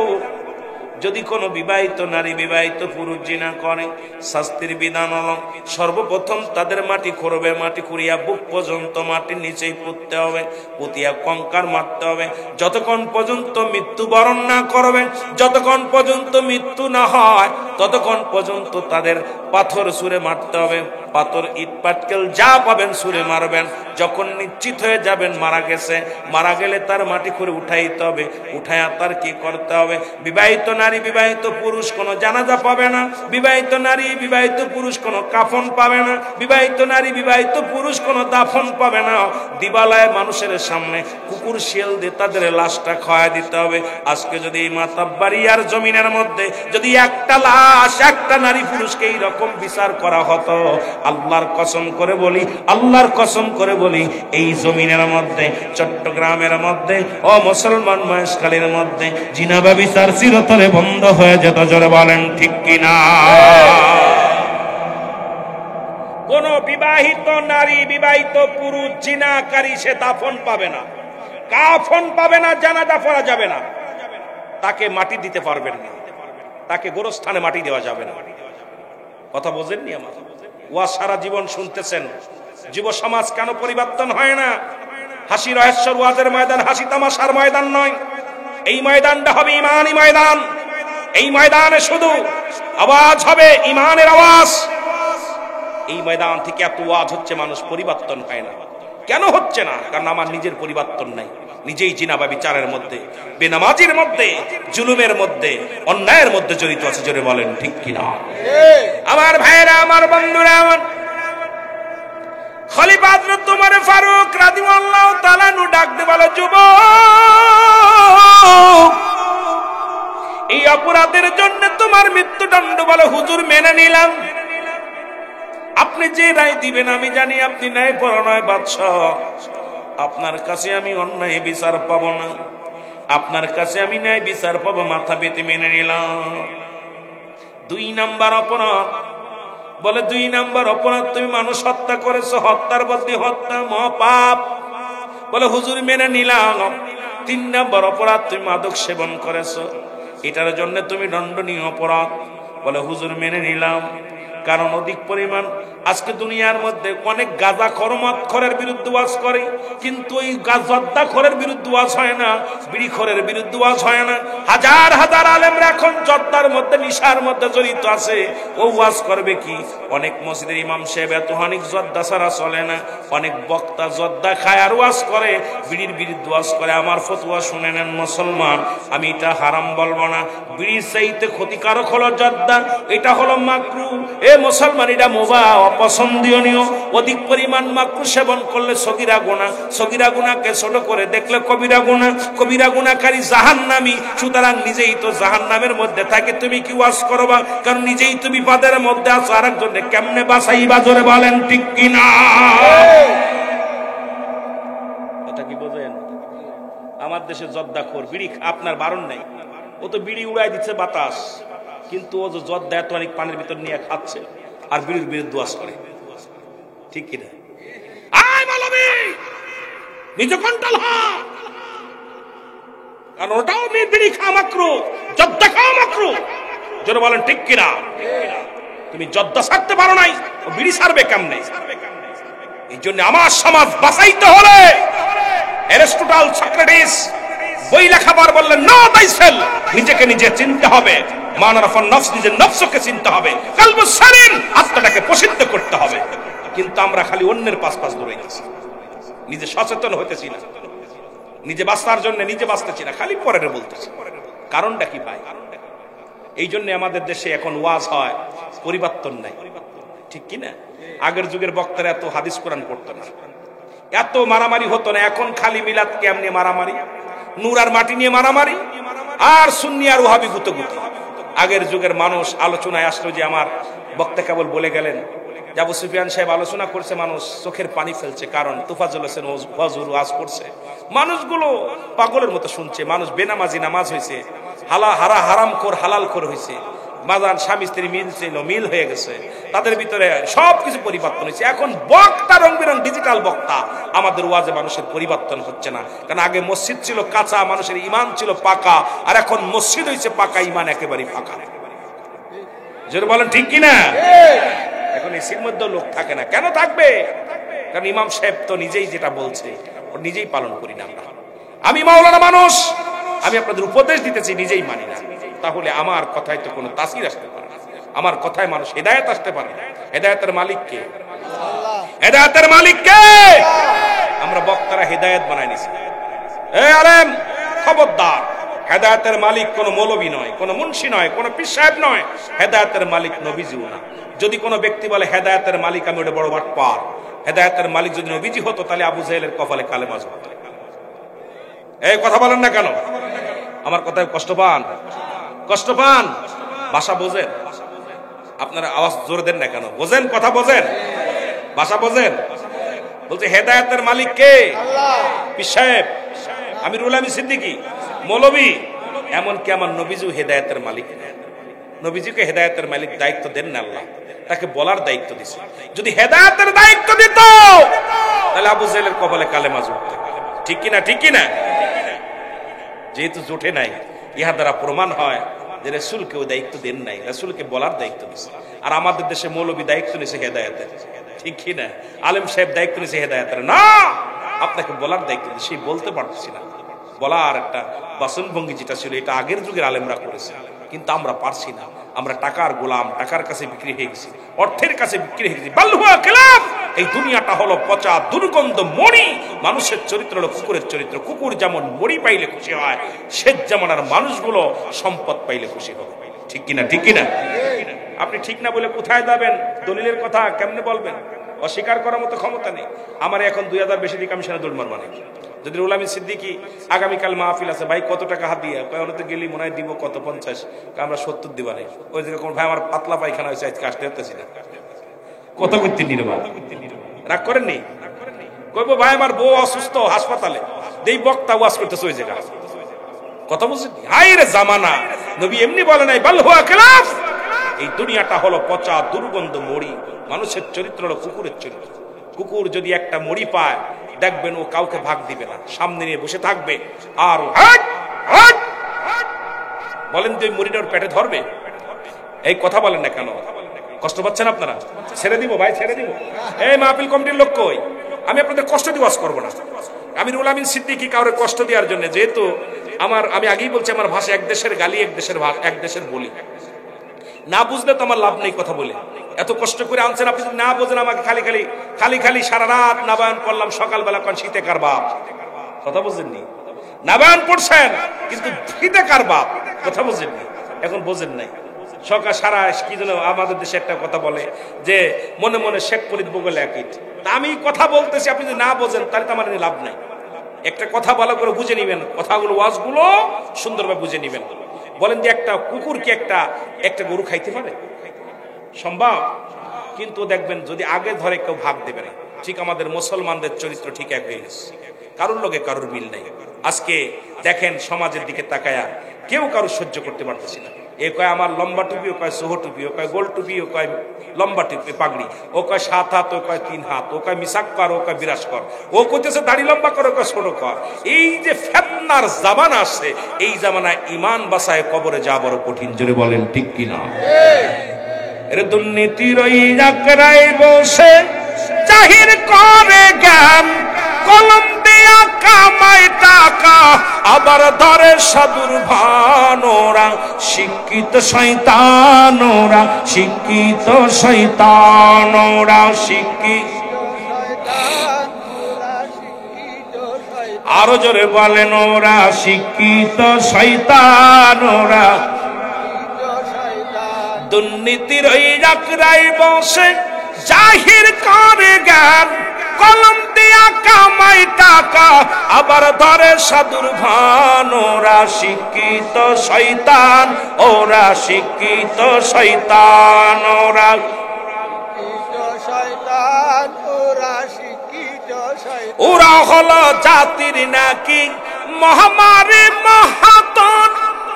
যদি কোনো বিবাহিত নারী বিবাহিত পুরুষ জিনা করে, শাস্তির বিধান হলো সর্বপ্রথম তাদের মাটি খুঁড়বে, মাটি খুঁড়িয়া বুক পর্যন্ত মাটির নিচেই পুঁততে হবে, পুঁতিয়া কঙ্কার মারতে হবে। যতক্ষণ পর্যন্ত মৃত্যুবরণ না করবে, যতক্ষণ পর্যন্ত মৃত্যু না হয়, ততক্ষণ পর্যন্ত তাদের পাথর ছুঁড়ে মারতে হবে। পাথর, ইট, পাটকেল যা পাবেন ছুঁড়ে মারবেন। যখন নিশ্চিত হয়ে যাবেন মারা গেছে, মারা গেলে তার মাটি করে উঠাইতে হবে। উঠাইয়া তার কি করতে হবে? বিবাহিত নারী বিবাহিত পুরুষ কোনো জানাজা পাবে না, বিবাহিত নারী বিবাহিত পুরুষ কোনো কাফন পাবে না, বিবাহিত নারী বিবাহিত পুরুষ কোনো দাফন পাবে না। দিবালায় মানুষের সামনে কুকুর শিয়াল দিয়ে তাদের লাশটা খাওয়া দিতে হবে। আজকে যদি এই মাতাব্বাড়িয়ার জমিনের মধ্যে যদি একটা লাশ, একটা নারী পুরুষকে এইরকম বিচার করা হতো, আল্লাহর কসম করে বলি, আল্লাহর কসম করে বলি, এই জমিনের মধ্যে, চট্টগ্রামের মধ্যে, ও মুসলমান মহেশখালীর মধ্যে জিনা ব্যভিচার চিরতরে বন্ধ হয়ে যেত। জোরে বলেন ঠিক কিনা? কোন বিবাহিত নারী বিবাহিত পুরুষ জিনাকারী সে দাফন পাবে না, কাফন পাবে না, জানাজা পড়া যাবে না, তাকে মাটি দিতে পারবেন না, তাকে গোরস্থানে মাটি দেওয়া যাবে না। কথা বোঝেননি আমার? ওয়া সারা জীবন শুনতেছেন, যুব সমাজ কেন পরিবর্তন হয় না? হাসি রহস্যর ওয়াজের ময়দান হাসি তামাশার ময়দান নয়। এই ময়দানটা হবে ইমানি ময়দান। এই ময়দানে শুধু আওয়াজ হবে ইমানের আওয়াজ। এই ময়দান থেকে এত ওয়াজ হচ্ছে, মানুষ পরিবর্তন হয় না। কেন হচ্ছে না? কারণ আমার নিজের পরিবর্তন নাই। নিজেই জিনা বা বিচারের মধ্যে, বেনামাজির মধ্যে, জুলুমের মধ্যে, অন্যায়ের মধ্যে জড়িত আছে। জোরে বলেন ঠিক কিনা? আমার ভাইয়েরা, আমার বন্ধুরা, আমার খলিফা হযরত ওমর ফারুক রাদিয়াল্লাহু তাআলা আনহু ডাক দিয়ে বলে, যুবক, এই অপরাধের জন্য তোমার মৃত্যুদণ্ড। বলে, হুজুর মেনে নিলাম, আপনি যে রায় দিবেন আমি জানি আপনি ন্যায়পরায়ণ বাদশাহ। আপনার কাছে আমি অন্যায় বিচার পাবো না, আপনার কাছে আমি ন্যায় বিচার পাবো, মাথা পেতে মেনে নিলাম। 2 নাম্বার অপরাধ। বলে, 2 নাম্বার অপরাধ, তুমি মানুষ হত্যা করেছো, হত্যার বদলে হত্যা মহাপাপ। বলে, হুজুর মেনে নিলাম। 3 নাম্বার অপরাধ, তুমি মাদক সেবন করেছো, এটার জন্য তুমি দণ্ডনীয় অপরাধ। বলে, হুজুর মেনে নিলাম। কারণ অধিক পরিমাণ আজকে দুনিয়ার মধ্যে অনেক গাঁজাখোর মদখোরের বিরুদ্ধে ওয়াজ করে, কিন্তু ওই জর্দাখোরের বিরুদ্ধে ওয়াজ হয় না, বিড়িখোরের বিরুদ্ধে ওয়াজ হয় না। হাজার হাজার আলেমরা এখন জর্দার মধ্যে, নিশার মধ্যে জড়িত আছে, ও ওয়াজ করবে কি? অনেক মসজিদের ইমাম সাহেব এত অনেক জর্দা ছাড়া চলে না, অনেক বক্তা জর্দা খায় আর ওয়াজ করে, বিড়ির বিরুদ্ধে ওয়াজ করে। আমার ফতোয়া শুনে নেন মুসলমান, আমি এটা হারাম বলবো না। বিড়ির চাইতে ক্ষতিকারক হলো জর্দা, এটা হলো মাকরু। এ মুসলমান, এটা মুবাহ, অপছন্দনীয়। অধিক পরিমাণ মাকরু সেবন করলে সগীরা গুনাহ, সগীরা গুনাহকে ছোট করে দেখলে কবিরা গুনাহ, কবিরা গুনাহকারী জাহান্নামী। সুতরাং নিজেই তো জাহান্নামের মধ্যে থাকে, তুমি কি ওয়াজ করবা? কারণ নিজেই তো বিপদের মধ্যে আছো, আরেকজনকে কেমনে বাঁচাইবা? জোরে বলেন ঠিক কিনা? কথা কি বোঝেন? আমার দেশে জর্দাখোর বিড়ি, আপনার বারণ নাই, ও তো বিড়ি উড়াই দিচ্ছে বাতাস, কিন্তু ও যে জর্দা এত অনেক পানির ভিতর নিয়ে খাচ্ছে আর বিড়ির বিরুদ্ধে ওয়াজ করে। ঠিক কিনা? আয় মালবী, নিজ কন্ট্রোল হ, কারণ ওটাও বিড়ি খাওয়া মাকরু, জর্দা খাওয়া মাকরু। জোরে বলেন ঠিক কিনা? তুমি জর্দা ছাড়তে পারো নাই, ও বিড়ি ছাড়বে কেমনে? এই জন্য আমার সমাজ বাঁচাইতে হলে অ্যারিস্টটল, সক্রেটিস বই লেখাবার বললেন, নো তাইসেলফ, নিজেকে নিজে চিনতে হবে। মানারাফান নফস, নিজের নফসকে চিনতে হবে। কলবুস সালিম, আত্মাটাকে প্রসিদ্ধ করতে হবে। কিন্তু আমরা খালি অন্যের পাশ দৌড়াইতেছি। নিজে সচেতন হতেছি না, নিজে বাঁচার জন্য নিজে বাঁচতেছি না, খালি পরের বলতেছি। কারণটা কি ভাই? এই জন্য আমাদের দেশে এখন ওয়াজ হয়, পরিবর্তন নাই, ঠিক কি না? আগের যুগের বক্তারা এত হাদিস কোরআন পড়তো না, এত মারামারি হতো না। এখন খালি মিলাদ ক্যাম্প নিয়ে মারামারি, নূর আর মাটি নিয়ে মারামারি, আর সুন্নি আর ওহাবি গুতগুতি। আগের যুগের মানুষ আলোচনায় আসলো যে আমার বক্তা কেবল বলে গেলেন যে আবু সুফিয়ান সাহেব আলোচনা করছে, মানুষ চোখের পানি ফেলছে, কারণ তুফাজুল হোসেন হুজুর ওয়াজ করছে, মানুষগুলো পাগলের মতো শুনছে। মানুষ বেনামাজি নামাজ হয়েছে, হারাম খোর হালাল খোর হয়েছে, মাজান স্বামী স্ত্রী মিল ছিল, মিল হয়ে গেছে, তাদের ভিতরে সবকিছু পরিবর্তন হয়েছে। এখন বক্তা রং বেরং ডিজিটাল বক্তা, আমাদের ওয়াজে মানুষের পরিবর্তন হচ্ছে না। কারণ আগে মসজিদ ছিল কাঁচা, মানুষের ইমান ছিল পাকা, আর এখন মসজিদ হয়েছে পাকা, ইমান একেবারেই পাকা। যদি বলেন ঠিক কিনা? এখন এসির মধ্যে লোক থাকে না, কেন থাকবে? কারণ ইমাম সাহেব তো নিজেই যেটা বলছে ও নিজেই পালন করি না আমরা। আমি মাওলানা মানুষ, আমি আপনাদের উপদেশ দিতেছি, নিজেই মানি না, তাহলে আমার কথায় তো কোনো তাসির আসতে পারে না, আমার কথায় মানুষ হেদায়েত আসতে পারে না। হেদায়েতের মালিক কে? হেদায়েতের মালিক কে? আমরা বক্তারা হেদায়েত বানাই নিছি। এই আলেম খবরদার, হেদায়েতের মালিক কোন মৌলবী নয়, কোন মুন্সি নয়, কোন পীর সাহেব নয়, হেদায়েতের মালিক নবীজিও না। যদি কোনো ব্যক্তি বলে হেদায়েতের মালিক, আমি ওটা বড় বাটপার। হেদায়েতের মালিক যদি নবীজি হতো তাহলে আবু জাহেলের কপালে কালেমা জড়তো। এই কথা বলেন না কেন? আমার কথায় কষ্ট পান? কষ্ট পান? ভাষা বোঝেন? আপনারা আওয়াজ জোরে দেন না কেন? বোঝেন? কথা বোঝেন? ভাষা বোঝেন? বলছে হেদায়েতের মালিক কে? আল্লাহ। পীর সাহেব, আমিরুল আমিন সিদ্দিকী, মৌলবী, এমনকি আমার নবীজিও হেদায়েতের মালিক। নবীজিকে হেদায়েতের মালিক দায়িত্ব দেন না আল্লাহ, তাকে বলার দায়িত্ব দিছে। যদি হেদায়েতের দায়িত্ব দিত তাহলে আবু জাহেলের কপালে কালেমা জুটত। ঠিক কিনা? ঠিক কিনা? যেহেতু জোটে নাই, ইহা দ্বারা প্রমাণ হয় যে রাসূলকেও দায়িত্ব দেন নাই, রাসূলকে বলার দায়িত্ব দিছে। আর আমাদের দেশে মৌলবী দায়িত্ব নিছে হেদায়েতের, ঠিক কিনা? আলেম সাহেব দায়িত্ব নিছে হেদায়েতের। না, আপনাকে বলার দায়িত্ব দিছে, সেই বলতে পারতেছি না। বলার একটা বাসনভঙ্গি যেটা ছিল, এটা আগের যুগের আলেমরা করেছে, কিন্তু আমরা পারছি না। আমরা টাকার গোলাম, টাকার কাছে বিক্রি হয়ে গেছি, অর্থের কাছে বিক্রি হয়ে গেছি। বাল হুয়া খেলাফ। এই দুনিয়াটা হলো পচা দুর্গন্ধ মরি। মানুষের চরিত্র হলো কুকুরের চরিত্র। কুকুর যেমন মরি পাইলে খুশি হয়, শেষ জামানার মানুষগুলো সম্পদ পাইলে খুশি হবে। ঠিক কিনা? ঠিক কিনা? আপনি ঠিক না বলে কোথায় যাবেন? দলিলের কথা কেমনে বলবেন? অস্বীকার করার মতো ক্ষমতা নেই। আমার এখন 2000 বেশি দিকে আমি সেনা দৌড় মারব না। যদি রুল আমিন সিদ্দিকী আগামীকাল মাহফিল আছে, ভাই কত টাকা হাত দিয়ে, তো গেলি মনে হয় দিব কত 50, আমরা 70 দিবা নেই। ওই জায়গায় কোন ভাই আমার পাতলা পায়খানা হয়েছে, আজকে আসতে হতেছি না, কত করতে নির্বা রাগ করেন নি? কইব ভাই আমার বউ অসুস্থ হাসপাতালে, এই বক্তা ওয়াজ করতেছে ওই জায়গা, কথা বুঝছেন? হাই রে জামানা, নবী এমনি বলে নাই বাল হুয়া খেলাফ। এই দুনিয়াটা হলো পচা দুর্গন্ধ মরি। মানুষের চরিত্র হলো কুকুরের চরিত্র। কুকুর যদি একটা মরি পায়, দেখবেন ও কাউকে ভাগ দিবে না, সামনে নিয়ে বসে থাকবে। আর বলেন যে মরিটা ওর পেটে ধরবে? এই কথা বলেন না কেন? কষ্ট পাচ্ছেন আপনারা? ছেড়ে দিব ভাই, ছেড়ে দিব। এই মাহফিল কমিটির লোক কই? আমি আপনাদের কষ্ট দিয়ে ওয়াজ করবো না। আমিরুল আমিন সিদ্দিকী কাউরে কষ্ট দেওয়ার জন্য, যেহেতু আমি আগেই বলছি, আমার ভাষা এক দেশের গালি, এক দেশের বলি। না বুঝলে তো আমার লাভ নেই কথা বলে। এত কষ্ট করে আনছেন, আপনি যদি না বোঝেন, আমাকে খালি সারা রাত নাবায়ন করলাম, সকালবেলা কোন শীতে কার বাপ, কথা বুঝেননি? নাবায়ন করছেন কিন্তু শীতে কার বাপ, কথা বুঝেননি? এখন বোঝেন নাই। সকাল সারা কি যেন আমাদের দেশে একটা কথা বলে যে মনে মনে শেখ ফরিদ বগলে একইট। তা আমি কথা বলতেছি, আপনি যদি না বোঝেন তাহলে তো আমার লাভ নাই। একটা কথা ভালো করে বুঝে নিবেন, কথাগুলো ওয়াজগুলো সুন্দরভাবে বুঝে নিবেন। বলেন যে একটা কুকুর কি একটা গরু খাইতে পারে? সম্ভব? কিন্তু দেখবেন যদি আগে ধরে কেউ ভাগ দেবে না। ঠিক আমাদের মুসলমানদের চরিত্র ঠিক এক হয়ে গেছে, কারোর লগে কারোর মিল নেই। আজকে দেখেন সমাজের দিকে তাকায়া কেউ কারো সহ্য করতে পারতেছি না। এ কয় আমার লম্বা টুপি, ও কয় সোহ টুপি, ও কয় গোল টুপি, ও কয় লম্বা টুপি পাগড়ি, ও কয় 7 হাত, ও কয় 3 হাত, ও কয় মিসাক কর, ও কয় বিরাজ কর, ও কইতেছে দাড়ি লম্বা কর, ও কয় ছোট কর। এই যে ফিতনার জামানা আসছে, এই জামানায় ঈমান বাঁচায় কবরে যাওয়া বড় কঠিন। জোরে বলেন ঠিক কিনা? এর দুর্নীতির ওই জাকরাই বসে জাহির করে জ্ঞান, কলম দিয়া কামায় টাকা, আবার ধরে সাধুর ভানোরা। শিক্ষিত শয়তানোরা, শিক্ষিত শয়তানোরা, শিক্ষিত আরো জোরে বলেন ওরা শিক্ষিত শয়তান, ওরা দুর্নীতির ওই রাকরাই বসে জাহির করে জ্ঞান, কলম দিয়া কামাই টাকা আবার ধরে সাধুর ভান। ওরা শিক্ষিত শয়তান, ওরা শিক্ষিত শয়তান, ওরা ওরা হলো জাতির নাকি মহামারী মহাতন,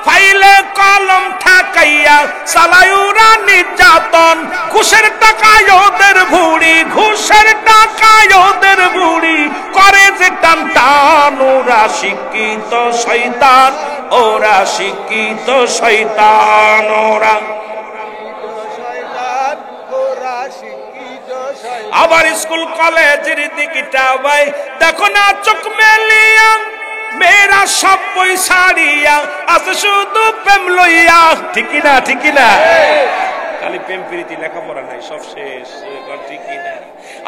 ফাইলে কলম ঠাকাইয়া চালায় ওরা নির্যাতন। ঘুষের টাকায় ওদের ভুড়ি, ঘুষের টাকায় ওদের ভুড়ি করে যে টান টান। ওরা শিক্ষিত শয়তান, ওরা শিক্ষিত শয়তান, ওরা আবার স্কুল কলেজের দিকটা ভাই দেখো না চোখ মেলিয়া, মেয়েরা সব বই ছাড়িয়া আছে শুধু প্রেম লইয়া। ঠিক না, ঠিক না, খালি প্রেম প্রীতি, লেখাপড়া নাই, সব শেষ। ঠিক না?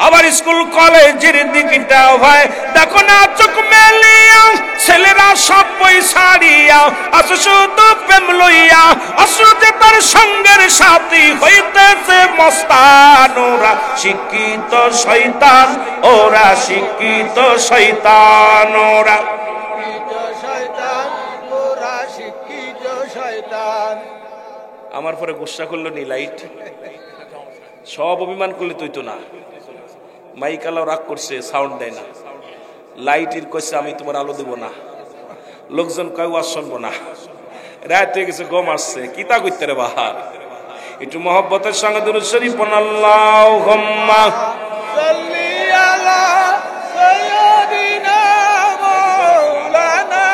আবার স্কুল কলেজের দিকটা ভাই দেখো না চোখ মেলিয়া, ছেলেরা সব বই ছাড়িয়া আছে শুধু প্রেম লইয়া। আসলে তার সঙ্গের সাথী হইতেছে মস্তান। ওরা শিক্ষিত শয়তান, ওরা শিক্ষিত শয়তান, ওরা আমার পরে গুসা করলো নি লাইট, সব অভিমান করলে তুই তো না, মাইকালাও রাগ করছে, সাউন্ড দেয় না, লাইটের কইছে আমি তোমার আলো দেব না, লোকজন কয় ওয়াজ শুনবো না, রাত হয়ে গেছে, গম আসছে, কিতা করতে রে বাহার। একটু মহব্বতের সঙ্গে দুরূদ শরীফ পড়ুন, আল্লাহুম্মা সাল্লি আলা সাইয়্যিদিনা মাওলানা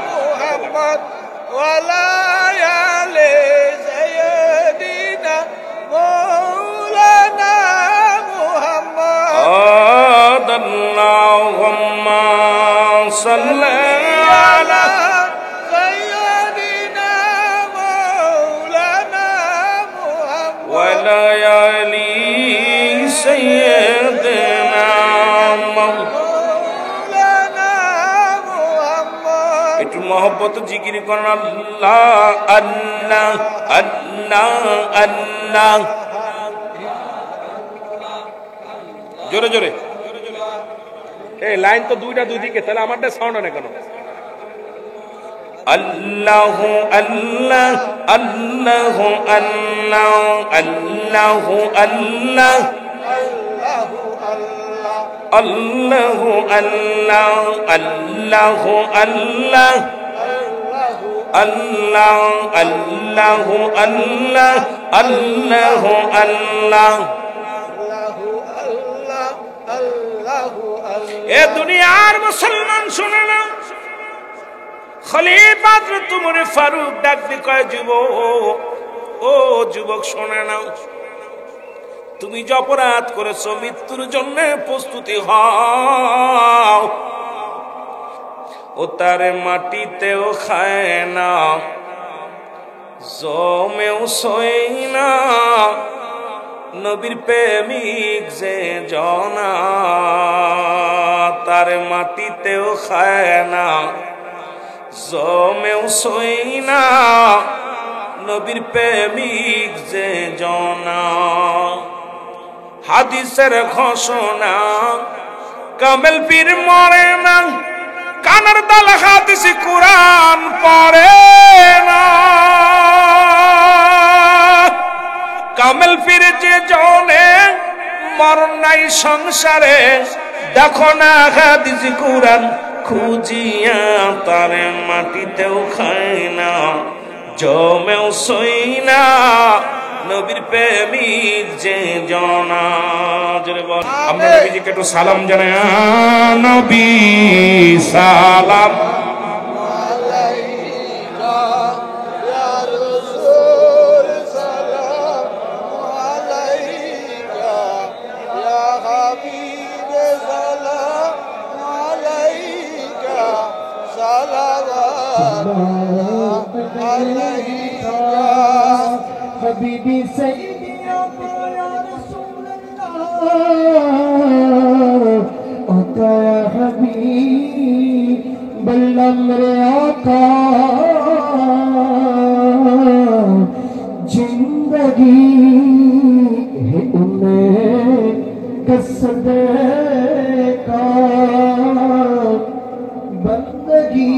মুহাম্মদ ওয়া আলা আলি সাইয়্যিদিনা মাওলানা মুহাম্মদ। আল্লাহুম্মা সাল্লি আলা সাইয়্যিদিনা মাওলানা মুহাম্মদ ওয়া আলা আলি সাইয়্যিদিনা মাওলানা মুহাম্মদ। একটু মহব্বত জিকির করুন, আল্লাহ আল্লাহ আল্লাহ আল্লাহ, জোরে জোরে। এই লাইন তো দুইটা দুই দিকে, তাহলে আমারটা সাউন্ড হয় না কেন? আল্লাহ আল্লাহ আল্লাহ আল্লাহ আল্লাহ আল্লাহ আল্লাহ আল্লাহ আল্লাহ আল্লাহ আল্লাহ আল্লাহ আল্লাহ আল্লাহ আল্লাহ। এ দুনিয়ার মুসলমান শুনে না, খলিফা হযরত উমর ফারুক ডাক দিয়ে কয়, যুবক, ও যুবক শোনে নাও, তুমি যে অপরাধ করেছো, মৃত্যুর জন্য প্রস্তুতি হও। ও তারে মাটিতেও খায় না, জমেও সই না, নবীর প্রেমিক যে জনা, তার মাটিতেও খায় না, জমেও সই না, নবীর প্রেমিক যে জনা। হাদিসের ঘোষণা, কামেল পীর মরে না, কানার দাল হাদিস কুরআন পড়ে না। কামেল পীর যে জনে মরণ নাই সংসারে, দেখো না হাদিস কুরআন খুঁজিয়া, তার মাটিতেও খায় না, জমেও সই না, নবীর প্রেমিক যে জনা। আমরা নবীজিকে একটু সালাম জানাই, নবী সালাম আলাইকা ইয়া রাসূল, সালাম আলাইকা ইয়া হাবিব, সালাম আলাইকা, সালাওয়াতুল্লাহ আলাইকা হাবিবি সাইয়্যিদি ইয়া রাসূলুল্লাহ, ওয়া হাবিব میرے آقا زندگی ہے انہیں قصدے کا بندگی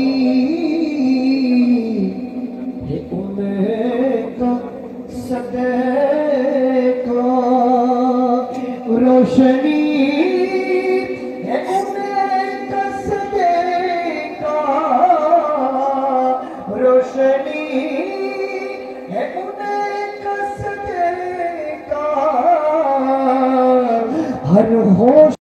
ہے انہیں قصدے کا روشنی ہے انہیں قصدے کا روشنی ہے انہیں قصدے کا ہر ہوش